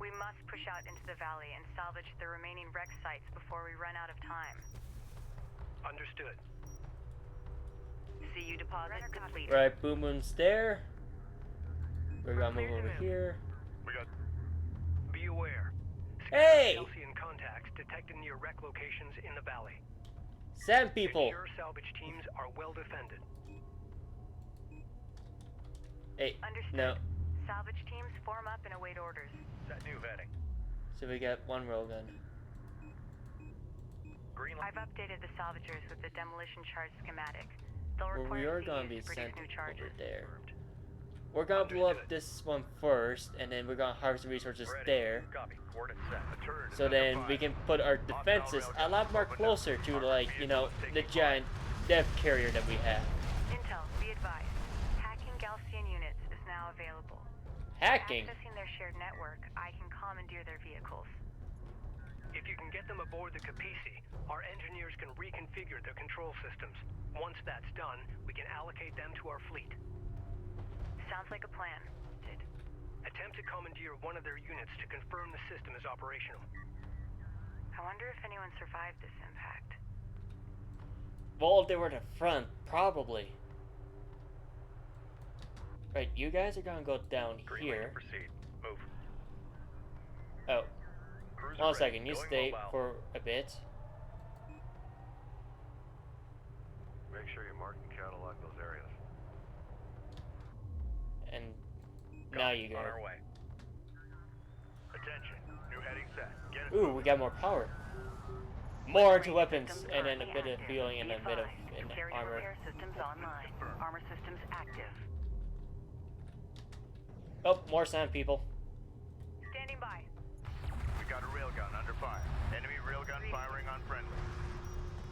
We must push out into the valley and salvage the remaining wreck sites before we run out of time. Understood. CU deposit completed. Right, Boom Boom's there. We're gonna move clear to over move. here. We got Be aware. Hey! Galcian contacts detected near wreck locations in the valley. Sand People! Ensure salvage teams are well defended. Hey, Understood. no. Salvage teams form up and await orders. that new vetting. So we got one railgun. Green light. I've updated the salvagers with the demolition charge schematic. They'll Well, we require are gonna CUs be to produce sent new over charges. there. We're gonna blow up Understood. this one first, and then we're gonna harvest the resources Ready. there. Copy. Coordinates set. A turret is So under then fire. we can put our defenses a lot more closer to, like, you know, the giant death carrier that we have. Intel, be advised. Hacking Galcian units is now available. Hacking? Accessing their shared network, I can commandeer their vehicles. If you can get them aboard the Capisi, our engineers can reconfigure their control systems. Once that's done, we can allocate them to our fleet. Sounds like a plan. Attempt to commandeer one of their units to confirm the system is operational. I wonder if anyone survived this impact. Well, if they were the front, probably. Right, you guys are gonna go down Green light to here. proceed. Move. Oh, Cruiser one ready. second. You Going stay mobile. for a bit. Make sure you mark and catalog those areas. And now you go. On our way. Attention. New heading set. Get it Ooh, we got more power. More to weapons, and then a bit of healing, and a bit of Carrier armor. repair systems online. Armor systems active. Oh, more sand people. Standing by. We got a railgun under fire. Enemy railgun firing on friendly.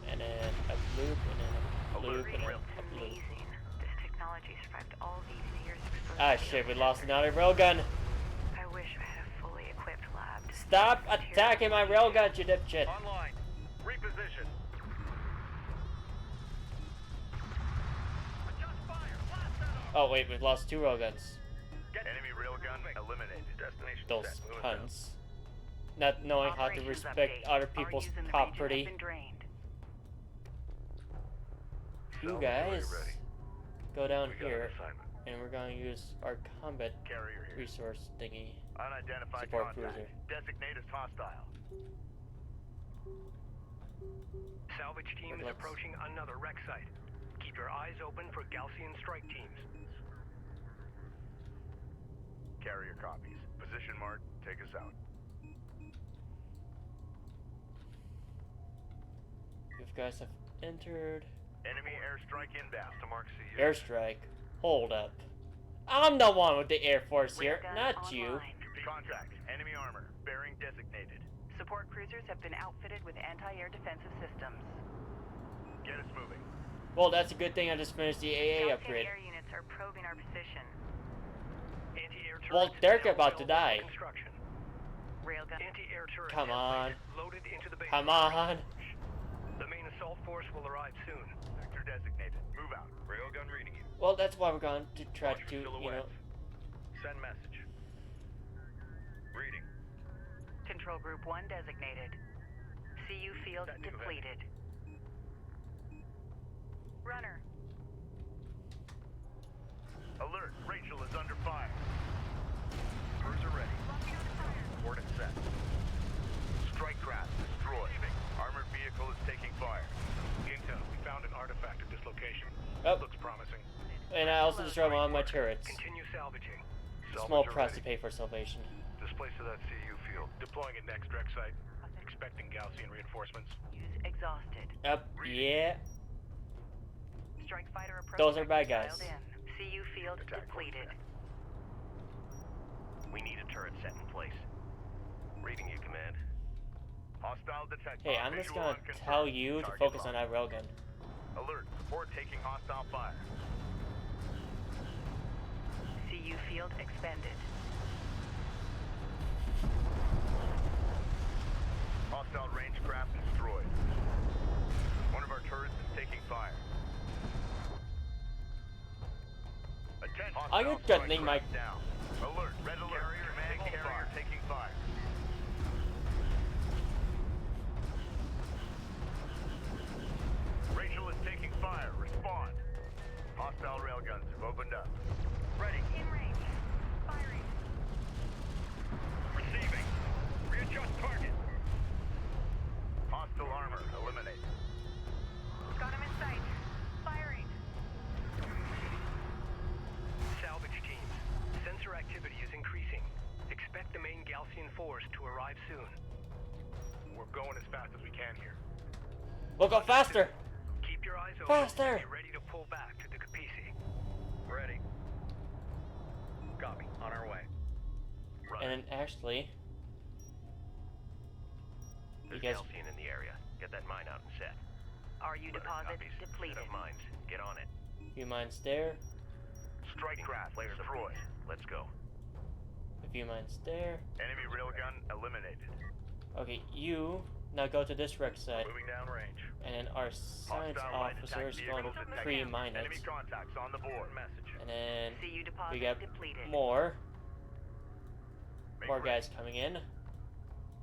And then a loop, and then a loop, and then It's a loop. amazing. This technology survived all these years of exposure. Ah, shit, we lost another railgun. I wish I had a fully equipped lab. to Stop study attacking my railgun, you dipshit. Online. Reposition. Adjust fire. Blast that off. Oh, wait, we've lost 2 railguns. Enemy railgun eliminated. Destination Those set. Moving cunts. Not knowing how to Operations respect update. other people's RUs in the region property. have been drained. You Salvage guys array ready. go down We got an here, assignment. and we're gonna use our combat Carrier here. resource thingy. Unidentified Support contact. cruiser. Designate as hostile. Salvage team is Let's- approaching another wreck site. Keep your eyes open for Gaussian strike teams. Carrier copies. Position mark. Take us out. You guys have entered. Enemy airstrike inbound. to Mark CU. Airstrike. Hold up. I'm the one with the Air Force here, Railgun not you. online. Contact. Enemy armor. Bearing designated. Support cruisers have been outfitted with anti-air defensive systems. Get us moving. Well, that's a good thing I just finished the AA Gaussian upgrade. air units are probing our position. Anti-air Well, turrets they're now about to available for die. Construction. Railgun. Anti-air turrets Come have on. been loaded into the base. Come on. The main assault force will arrive soon. Sector designated. Move out. Railgun reading you. Well, that's why we're going to try Watch to, for silhouettes. Send message. Reading. Control Group 1 designated. CU field That new depleted. Runner. Alert. Rachel is under fire. Cruiser ready. Coordinate set. Strike craft destroyed. Armored vehicle is taking fire. Intel, we found an artifact at this location. Oh, Looks promising. and I also destroyed one of my turrets. Continue salvaging. Small price to pay for salvation. Displace to that CU field. Deploying at next wreck site. Expecting Gaussian reinforcements. Use exhausted. Yep, yeah. Strike fighter approach. Those are bad guys. dialed in. CU field Attack depleted. We need a turret set in place. Reading you, command. Hostile detected. Hey, I'm just Visual gonna unconfirmed. tell you to Target focus on locked. that railgun. Alert. Support taking hostile fire. CU field expended. Hostile range craft destroyed. One of our turrets is taking fire. Attention. Are you Hostile threatening strike my- craft down. Alert. Red alert. Command carrier taking fire. Rachel is taking fire. Respond. Hostile railguns have opened up. Ready. In range. Firing. Receiving. Readjust target. Hostile armor eliminated. Got him in sight. Firing. Salvage teams. Sensor activity is increasing. Expect the main Gaussian force to arrive soon. We're going as fast as we can here. We'll go faster! Keep your eyes open. Faster! And be ready to pull back to the Capisi. Ready. Copy. On our way. And then actually, There's guys- Gaussian in the area. Get that mine out and set. RU deposit Copies. depleted. Set of mines. Get on it. few mines there, Strike craft destroyed. Let's go. a few mines there. Enemy railgun eliminated. Okay, you now go to this wreck site, Moving down range. and then our science Hostile light officer attack is going vehicles to detected. pre-mine Enemy it. contacts on the board. Message. And then CU deposit we got depleted. more Make guys coming in.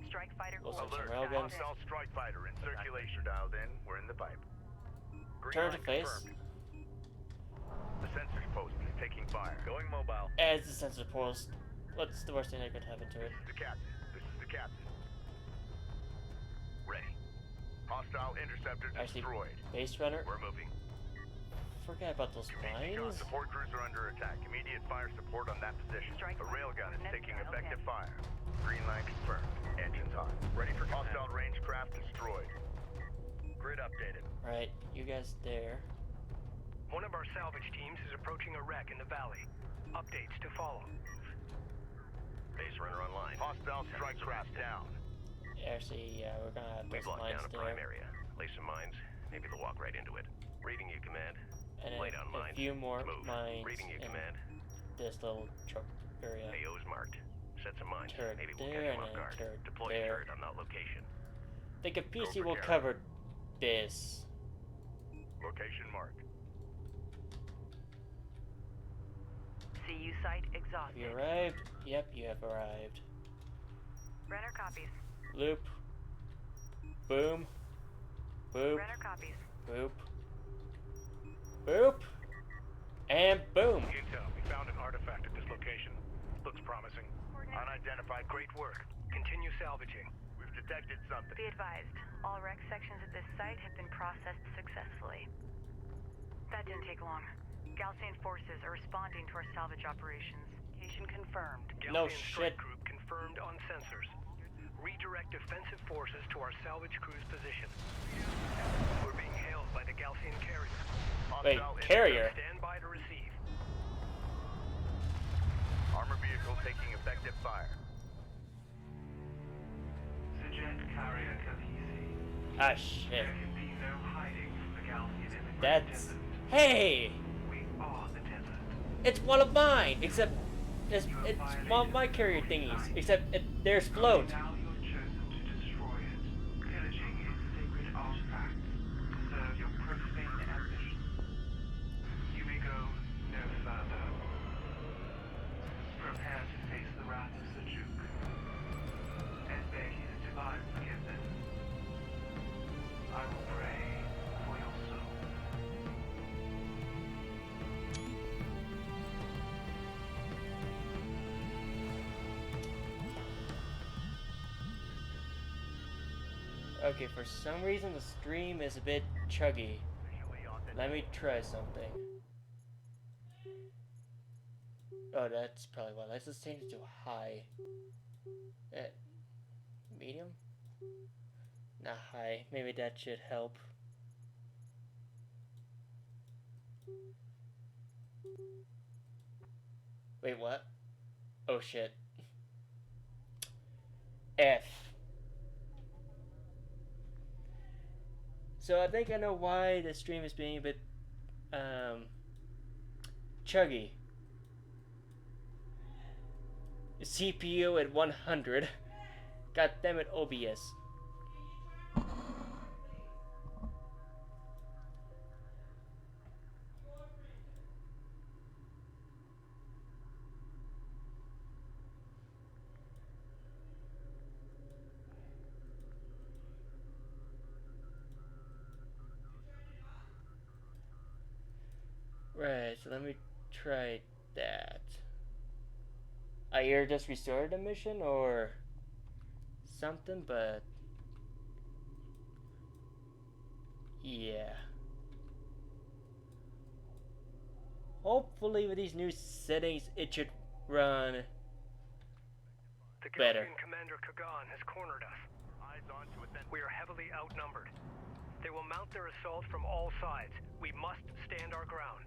Strike fighter We'll send coordinates some railguns. dialed in. Hostile strike fighter in circulation. Dialed in. We're in the pipe. Green turn to line face. confirmed. The sensors post is taking fire. Going mobile. As the sensor pulls, what's the worst thing that could happen to it? This is the captain. This is the captain. Ready. Hostile interceptor Actually, destroyed. base runner. We're moving. Forget about those mines. Support crews are under attack. Immediate fire support on that position. Strike The railgun is next taking battle effective hit. fire. Green line confirmed. Engines on. Ready for hostile range craft destroyed. Grid updated. Right, you guys there. One of our salvage teams is approaching a wreck in the valley. Updates to follow. Base runner online. Hostile strike craft down. Actually, yeah, we're gonna have We those blocked mines down a there. prime area. Lay some mines. Maybe they'll walk right into it. Reading you, command. And Lay then down a mines. few more Move. mines Reading you, in command. this little truck area. AO's marked. Set some mines. Turret Maybe we'll there catch them and off then guard. turret Deploy a there. turret on that location. I think a PC for will carry. cover this. Location marked. CU site Have exhausted. you arrived? Yep, you have arrived. Renner copies. Loop. Boom. Boop. Renner copies. Boop. Boop. And boom. Intel, we found an artifact at this location. Looks promising. Unidentified. Great work. Continue salvaging. We've detected something. Be advised, all wreck sections at this site have been processed successfully. That didn't take long. Galcian forces are responding to our salvage operations. Location confirmed. No Galcian shit. strike group confirmed on sensors. Redirect defensive forces to our salvage crew's position. We're being hailed by the Galcian carrier. Wait, carrier? Stand by to receive. Armor vehicle taking effective fire. Suggest carrier Kapisi. Ah, shit. There can be no hiding from the Galcian in the Great That's... Desert. Hey! We are the desert. It's one of mine! Except... It's one of my carrier thingies. Except there's float. Now you're chosen to destroy it, pillaging its sacred artifacts to serve your profane ambitions. You may go no further. Prepare to face the wrath of Seljuk and beg his divine forgiveness. I will pray for your soul. Okay, for some reason the stream is a bit chuggy. Let me try something. Oh, that's probably why. Let's just change it to high. Medium? Not high. Maybe that should help. Wait, what? Oh shit. F. So I think I know why the stream is being a bit chuggy. CPU at 100. God damn it, OBS. Right, so let me try that. I either just restored the mission or something, but yeah. Hopefully with these new settings it should run The better. Galcian commander Kagan has cornered us. Eyes on to it then. We are heavily outnumbered. They will mount their assault from all sides. We must stand our ground.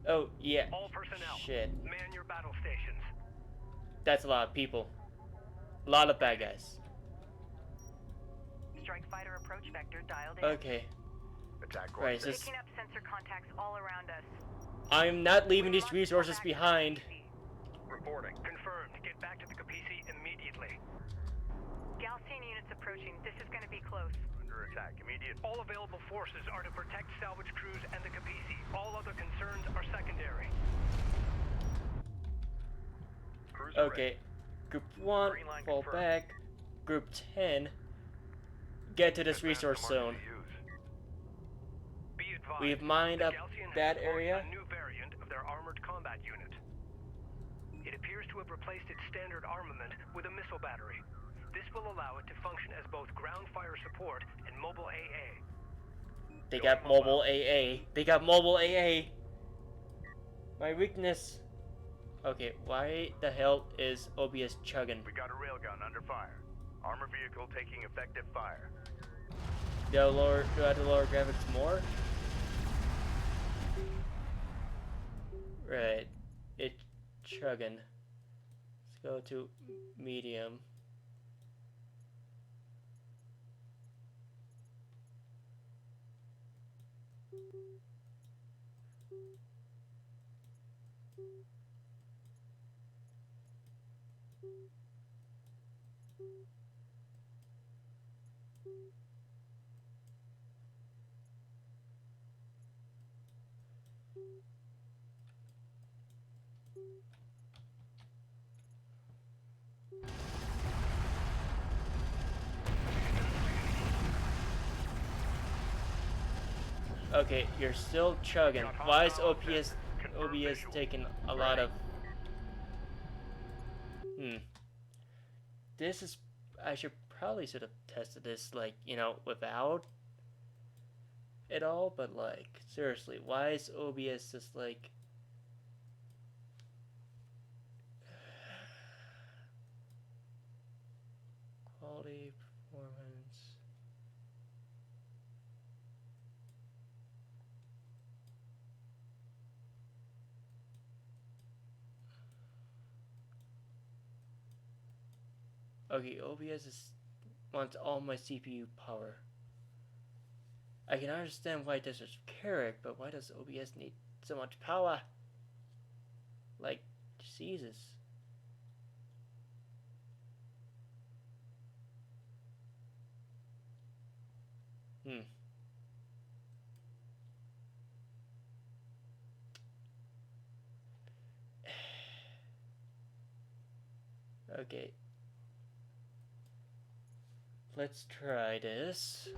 Oh yeah. All personnel, Shit. man your battle stations. That's a lot of people. A lot of bad guys. Strike fighter approach vector dialed in. Okay. Attack Right, coordinates. so Picking up sensor contacts all around us. I'm not leaving We these must resources go back to the behind. Kapisi. Reporting. Confirmed. Get back to the Kapisi immediately. Galcian units approaching. This is going to be close. Under attack. Immediate. All available forces are to protect salvage crews and the Kapisi. All other concerns are secondary. Crews are Okay. Group 1, Green line fall confirmed. back. Group 10, get to this ready. resource Advance the zone. markers to use. Be advised, we've mined the up Galcian has that deployed area. a new variant of their armored combat unit. It appears to have replaced its standard armament with a missile battery. This will allow it to function as both ground fire support and mobile AA. They got mobile AA. They got mobile AA. My weakness. Okay, why the hell is OBS chugging? We got a railgun under fire. Armor vehicle taking effective fire. Do I have to lower graphics more? Right. It's chugging. Let's go to medium. Okay, you're still chugging. Why is OBS taking a lot of... This is... I should probably have tested this, like, you know, without it all, but, like, seriously, why is OBS just, like... Quality, performance... Okay, wants all my CPU power. I can understand why Deserts of Kharak, but why does OBS need so much power? Like, Jesus. Okay. Let's try this.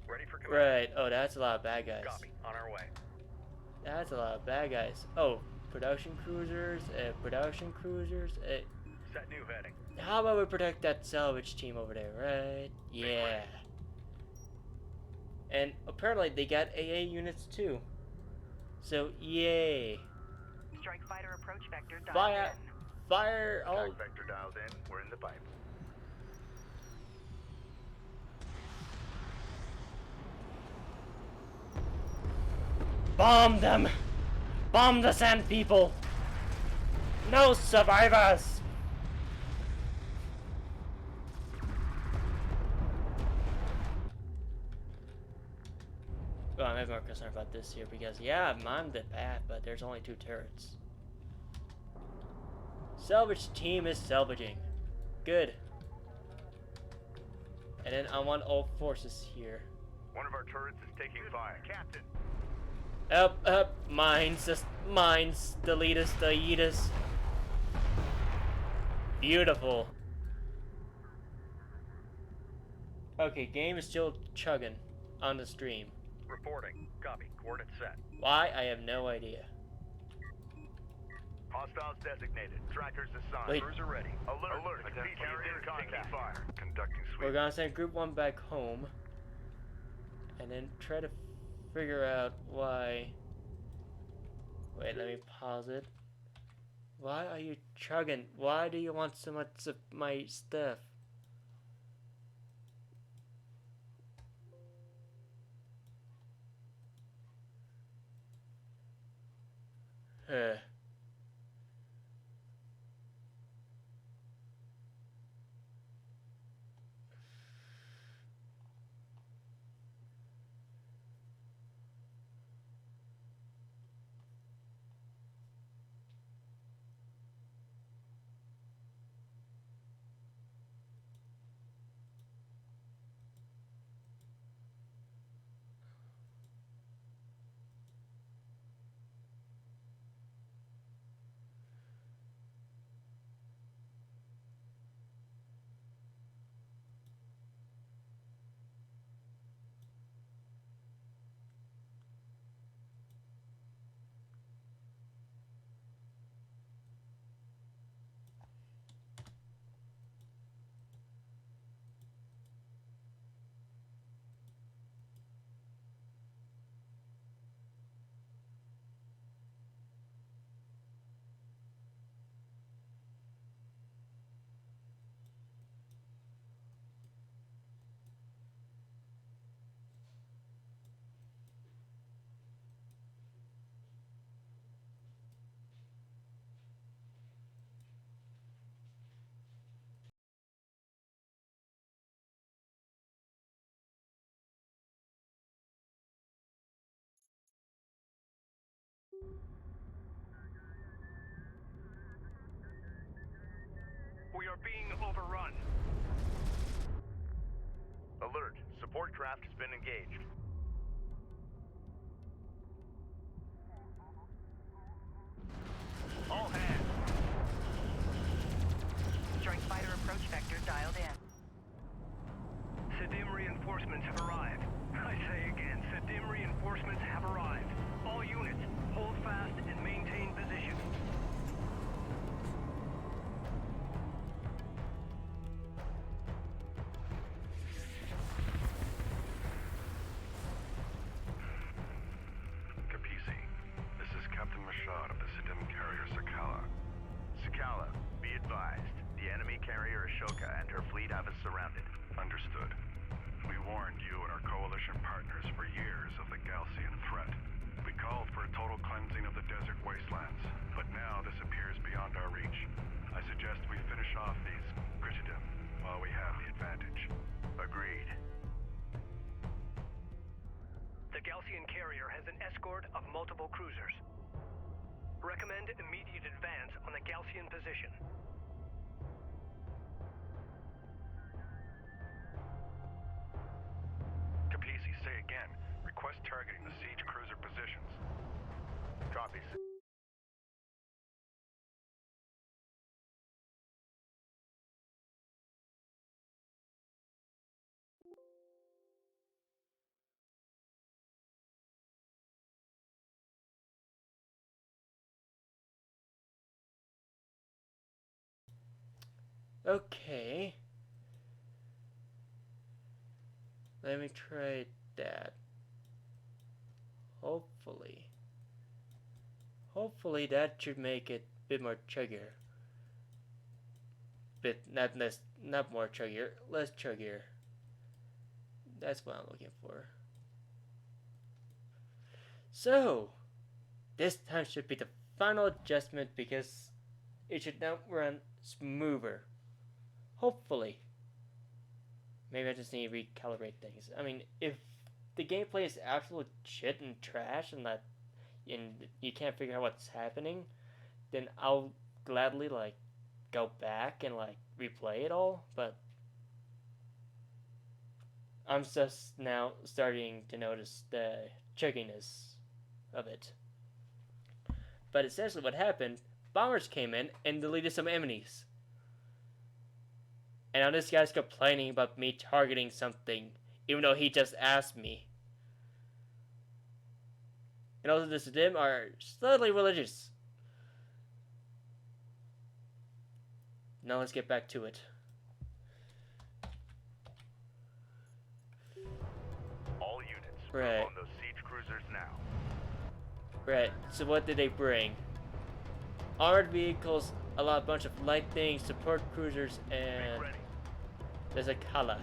Ready for command. Right. Oh, that's a lot of bad guys. Copy. On our way. That's a lot of bad guys. Oh, production cruisers. Set new heading. How about we protect that salvage team over there, right? Yeah. And apparently they got AA units too. So, yay. Strike fighter approach vector dialed Fire! in. Fire! All... Attack vector dialed in. We're in the pipe. Bomb them! Bomb the sand people! No survivors! Well, I'm more concerned about this here because, yeah, I'm the path, but there's only 2 turrets. Salvage team is salvaging. Good. And then I want all forces here. One of our turrets is taking fire. Captain. Up, mines, delete us. Beautiful. Okay, game is still chugging on the stream. Reporting. Copy. Coordinates set. Why? I have no idea. Hostiles designated. Trackers assigned. Wait. Cruiser ready. Alert. Carrier taking fire. Conducting sweep. We're gonna send Group 1 back home. And then try to figure out why... Wait, let me pause it. Why are you chugging? Why do you want so much of my stuff? Huh. Alert. Support craft has been engaged. All hands. Strike fighter approach vector dialed in. Sedim reinforcements have arrived. I say again, Sedim reinforcements have arrived. All units, hold fast and maintain position. Capisi, this is Captain Mashad of the Sedim carrier Sakala. Sakala, be advised. The enemy carrier Ashoka and her fleet have us surrounded. Understood. We warned you and our coalition partners for years of the Galcian threat. We called for a total cleansing of the desert wastelands, but now this appears beyond our reach. I suggest we finish off these Critidim while we have the advantage. Agreed. The Galcian carrier has an escort of multiple cruisers. Recommend immediate advance on the Galcian position. Capisi, say again. Request targeting the siege cruiser positions. Copies. Okay. Let me try that. Hopefully that should make it a bit more chuggier. Not more chuggier, less chuggier. That's what I'm looking for. So, this time should be the final adjustment because it should now run smoother. Hopefully. Maybe I just need to recalibrate things. I mean, if the gameplay is absolute shit and trash and you can't figure out what's happening, then I'll gladly go back and replay it all, but I'm just now starting to notice the chugginess of it. But essentially what happened, bombers came in and deleted some enemies. And now this guy's complaining about me targeting something, even though he just asked me. And also the Sedim are slightly religious. Now let's get back to it. All units, Right. move on those siege cruisers now. Right, so what did they bring? Armored vehicles, a bunch of light things, support cruisers, and Ready. there's a Kala.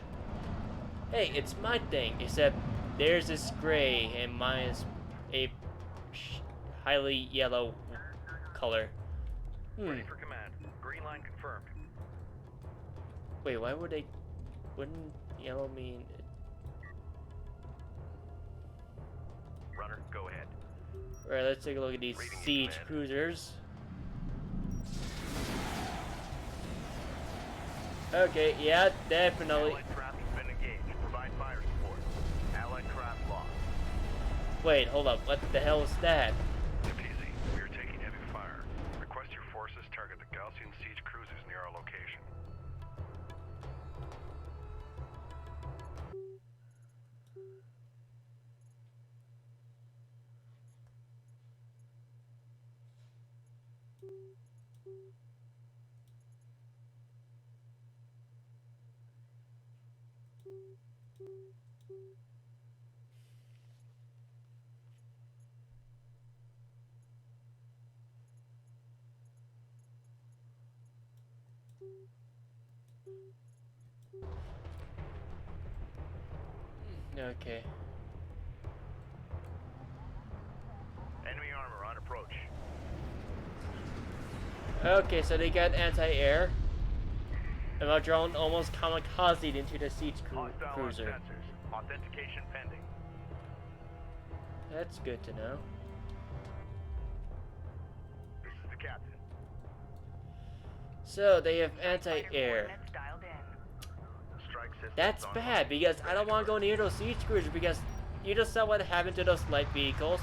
Hey, it's my thing, except there's this gray and mine is a highly yellow color. Ready for command. Green line confirmed. Wait, wouldn't yellow mean... Runner, go ahead. Alright, let's take a look at these Reading you, siege command. cruisers. Okay, yeah, definitely. Allied craft has been engaged. Provide fire support. Allied craft lost. Wait, hold up, what the hell is that? Capisi, we are taking heavy fire. Request your forces target the Galcian siege cruisers near our location. Okay. Enemy armor on approach. Okay, so they got anti-air. And our drone almost kamikazed into the siege Hostile on cruiser. sensors. Authentication pending. That's good to know. This is the captain. So they have Fighter anti-air. coordinates dialed in. Strike assistance That's on bad because I don't want to go near those siege cruisers because you just saw what happened to those light vehicles.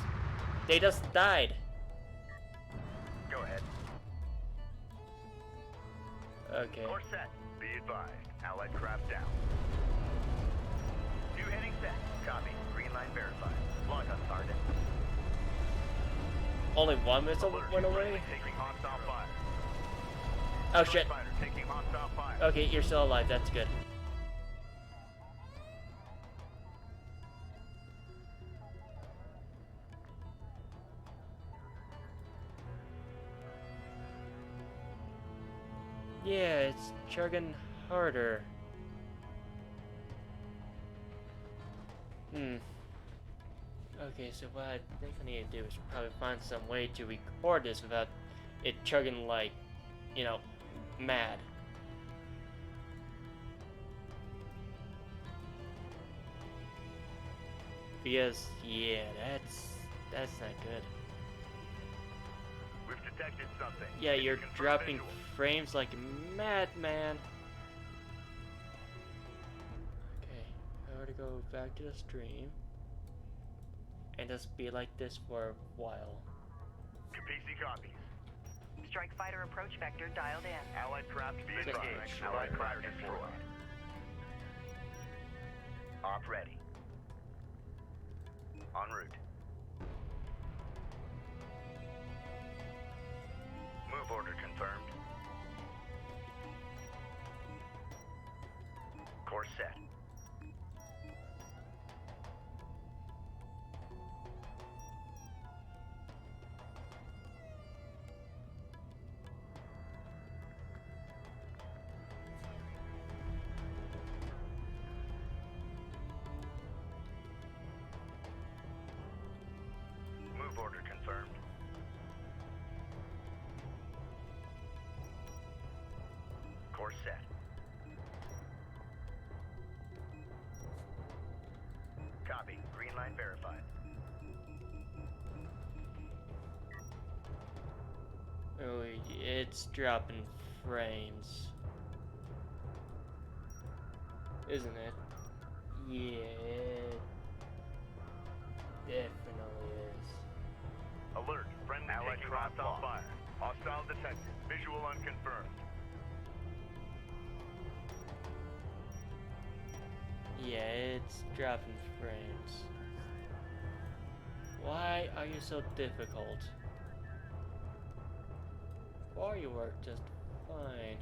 They just died. Go ahead. Okay. Course set. Be advised. Allied craft down. New heading set. Copy. Green line verified. Lock on target. Only one missile Alert. went away? Taking hostile fire. Oh shit. Fighter taking hostile fire. Okay, you're still alive. That's good. Yeah, it's chugging harder. Okay, so what I think I need to do is probably find some way to record this without it chugging like, you know, mad. Because, yeah, that's not good. We've detected something. Yeah, Can you you're confirm dropping visual? frames like a madman. Okay, I gotta go back to the stream and just be like this for a while. Capisi copies. Strike fighter approach vector dialed in. Allied craft be Just engaged. make sure Allied I craft grab it destroyed. Op ready. En route. Move order confirmed. Course set. Move order confirmed. Course set. Copy. Green line verified. Oh, it's dropping frames. Isn't it? Yeah, it definitely is. Alert. Friendly Allied taking craft hostile lost. fire. Hostile detected. Visual unconfirmed. Yeah, it's dropping frames. Why are you so difficult? Or you work just fine.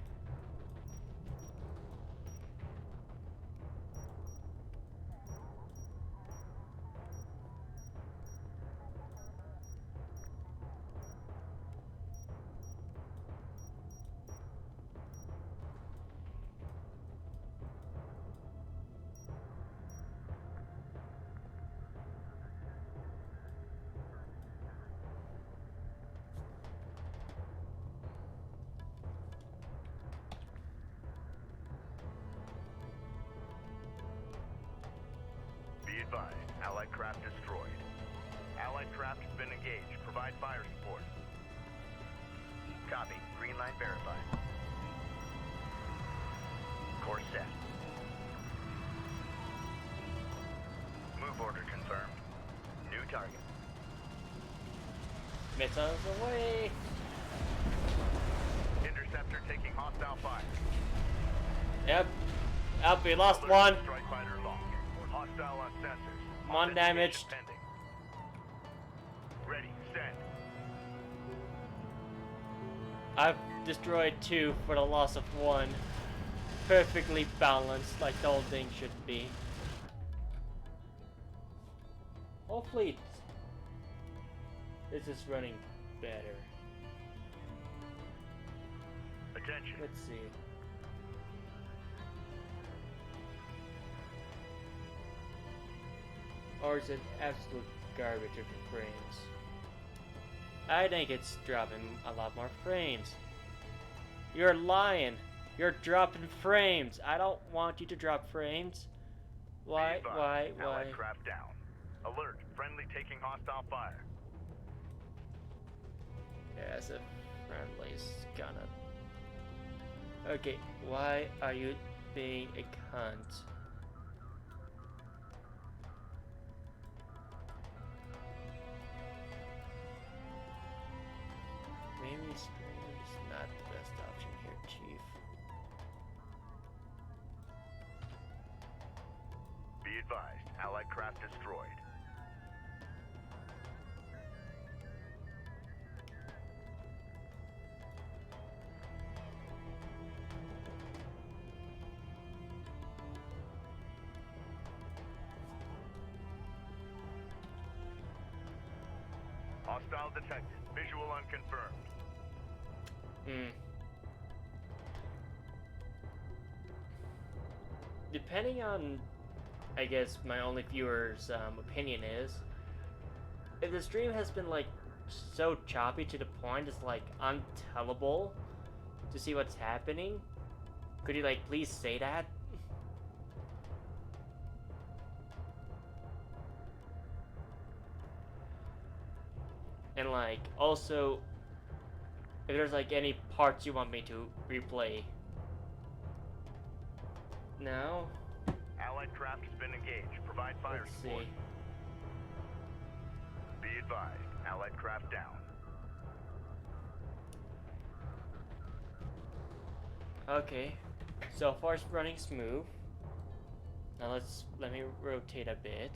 Be advised. Allied craft destroyed. Allied craft has been engaged. Provide fire support. Copy. Green line verified. Course set. Move order confirmed. New target. Missiles away! Interceptor taking hostile fire. Yep. Up, we lost Alert. one. Strike fighter lost. Hostile on sensors. One Authentication damaged. pending. Ready. Send. I've destroyed 2 for the loss of 1. Perfectly balanced, like the whole thing should be. Hopefully it's just running better. Attention. Let's see. Or is it absolute garbage of the frames? I think it's dropping a lot more frames. You're lying. You're dropping frames. I don't want you to drop frames. Why? Be advised. Why? Allied craft down. Alert. Friendly taking hostile fire. As if friendly's gonna. Okay, why are you being a cunt. Maybe stream is not the best option here, Chief. Be advised, Allied craft destroyed. Hostile detected. Visual unconfirmed. Depending on, I guess, my only viewer's opinion is, if the stream has been like so choppy to the point it's like untellable to see what's happening, could you like please say that? And like also, if there's like any parts you want me to replay. Now, Allied craft has been engaged. Provide fire let's support. see. Be advised, Allied craft down. Okay, so far it's running smooth. Now let me rotate a bit.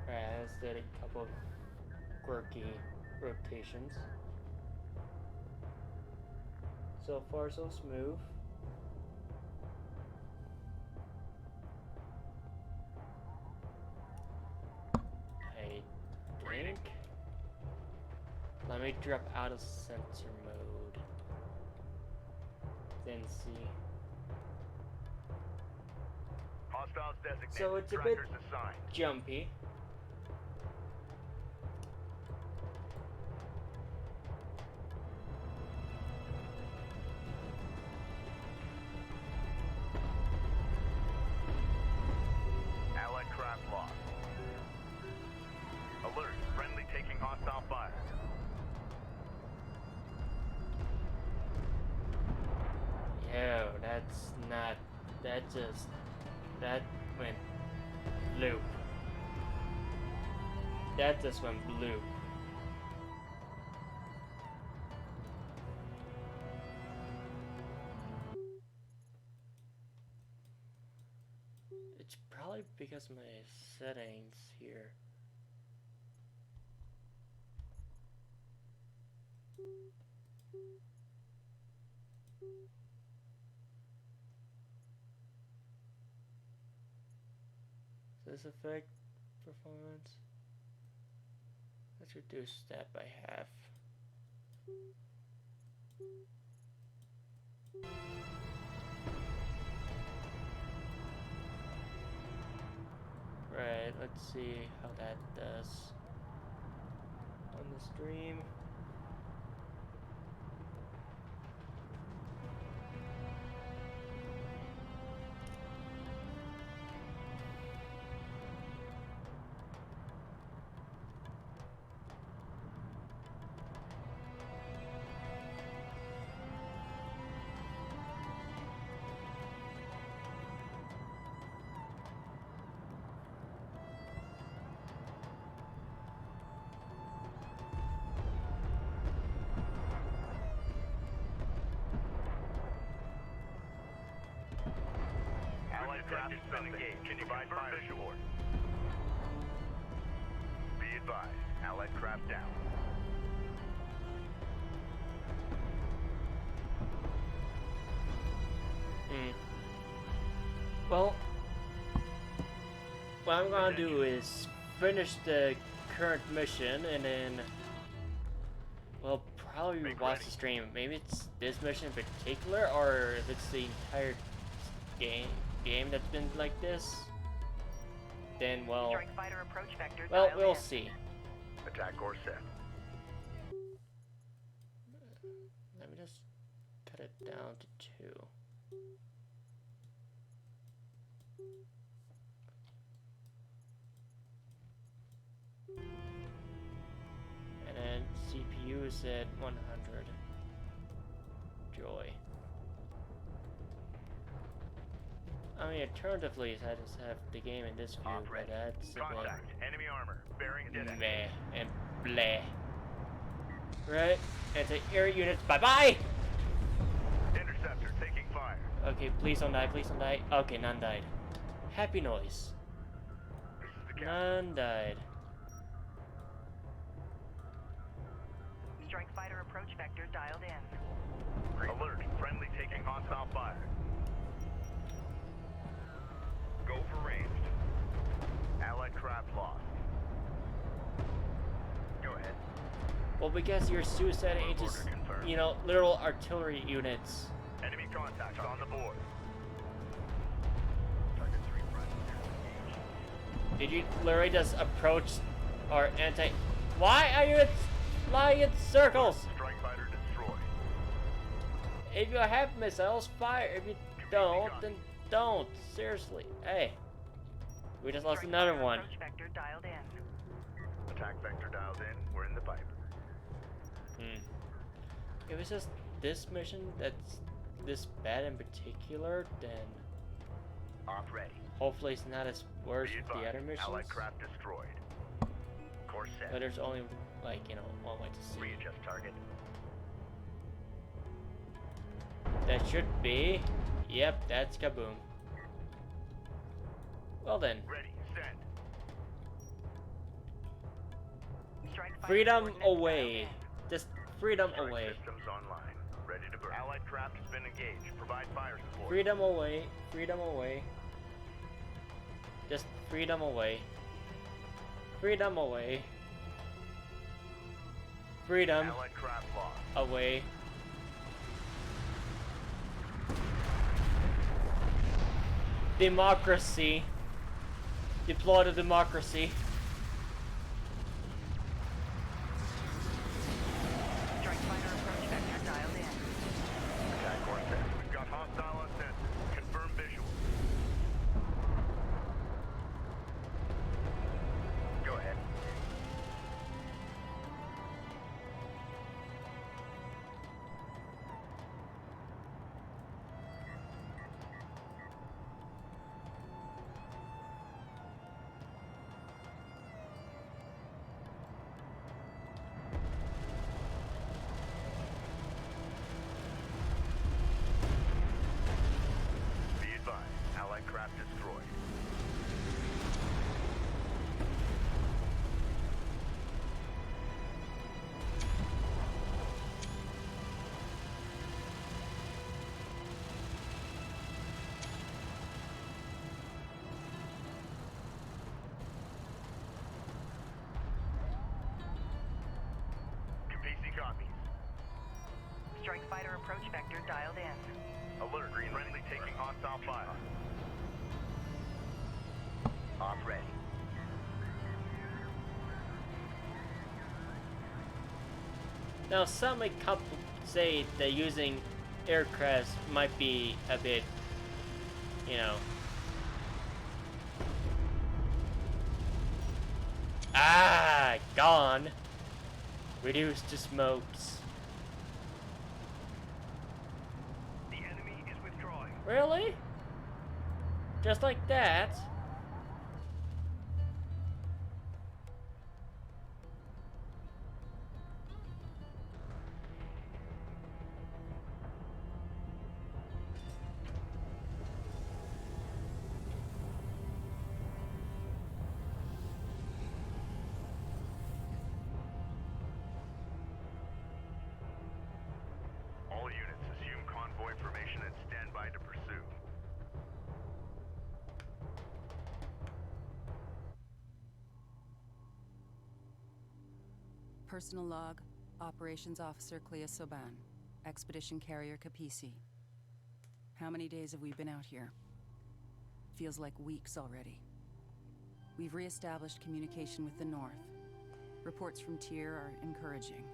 Alright, let's did a couple of quirky rotations. So far so smooth. I think. Let me drop out of sensor mode. Then see. Hostiles designated. So it's a bit Trackers assigned. jumpy. Allied craft lost. Alert, friendly taking hostile fire. Yo, that's not. That went bloop. That just went bloop. It's probably because of my settings here. Does this affect performance? Let's reduce that by half. Right, let's see how that does on the stream. Allied craft has been engaged. Can you provide fire support? Be advised, Allied craft down. Well, what I'm gonna do is finish the current mission and then, well, probably watch the stream. Maybe it's this mission in particular, or if it's the entire game that's been like this. Then, well, Strike fighter approach vector well, dialed we'll in. see. Attack course set. Let me just cut it down to 2. And then CPU Suicide 100. Joy. I mean, alternatively, I just have the game in this view, but that's a Contact. Enemy armor. Bearing bit dead. meh and bleh. Right? Anti-air units, bye-bye! Interceptor taking fire. Okay, please don't die, please don't die. Okay, none died. Happy noise. This is the captain. None died. Strike fighter approach vector dialed in. Alert. Friendly taking hostile fire. Go for ranged. Allied craft lost. Go ahead. Well, because your suicide ain't just, Order confirmed. you know, literal artillery units. Enemy contacts on the board. Target 3 front. Did you literally just approach our anti... Why are you flying in circles? Strike fighter destroyed. If you have missiles, fire. If you don't, then don't. Seriously. Hey. We just lost Strike another fighter one. approach vector dialed in. Attack vector dialed in. We're in the pipe. If it's just this mission that's this bad in particular, then Op ready. hopefully it's not as worse Be with the advised, other missions. Allied craft destroyed. Course set. But there's only, like, you know, one way to see. Readjust target. That should be... Yep, that's kaboom. Well then. Ready. Send. Strike fighter Freedom coordinates dialed away. in. Just freedom Strike away. systems online. Ready to burn. Allied craft has been engaged. Provide fire support. Freedom away. Freedom away. Just freedom away. Freedom away. Freedom Allied craft lost. away. Democracy. Deploy to democracy. Strike fighter approach vector dialed in. Attack course set. We've got hostile on sensor. Confirm visual. Go ahead. Be advised. Allied craft destroyed. Capisi copies. Strike fighter approach vector dialed in. Alert. Green friendly taking hostile fire. Op ready. Now, some may say that using aircrafts might be a bit, you know. Gone. Reduce to smokes. The enemy is withdrawing. Really? Just like that? All units assume convoy formation and stand by to pursue. Personal log, Operations Officer Clea Soban, Expedition Carrier Capisi. How many days have we been out here? Feels like weeks already. We've re-established communication with the north. Reports from Tyr are encouraging.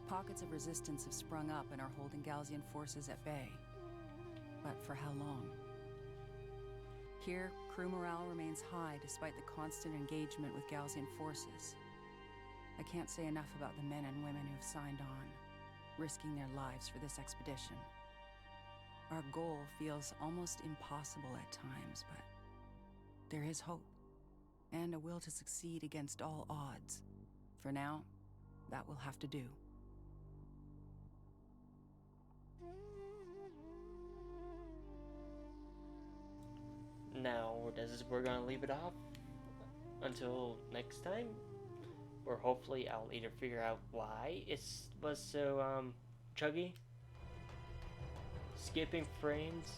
Pockets of resistance have sprung up and are holding Galzian forces at bay. But for how long? Here, crew morale remains high despite the constant engagement with Galzian forces. I can't say enough about the men and women who've signed on, risking their lives for this expedition. Our goal feels almost impossible at times, but there is hope, and a will to succeed against all odds. For now, that will have to do. Now, we're gonna leave it off until next time, or hopefully I'll either figure out why it was so chuggy, skipping frames,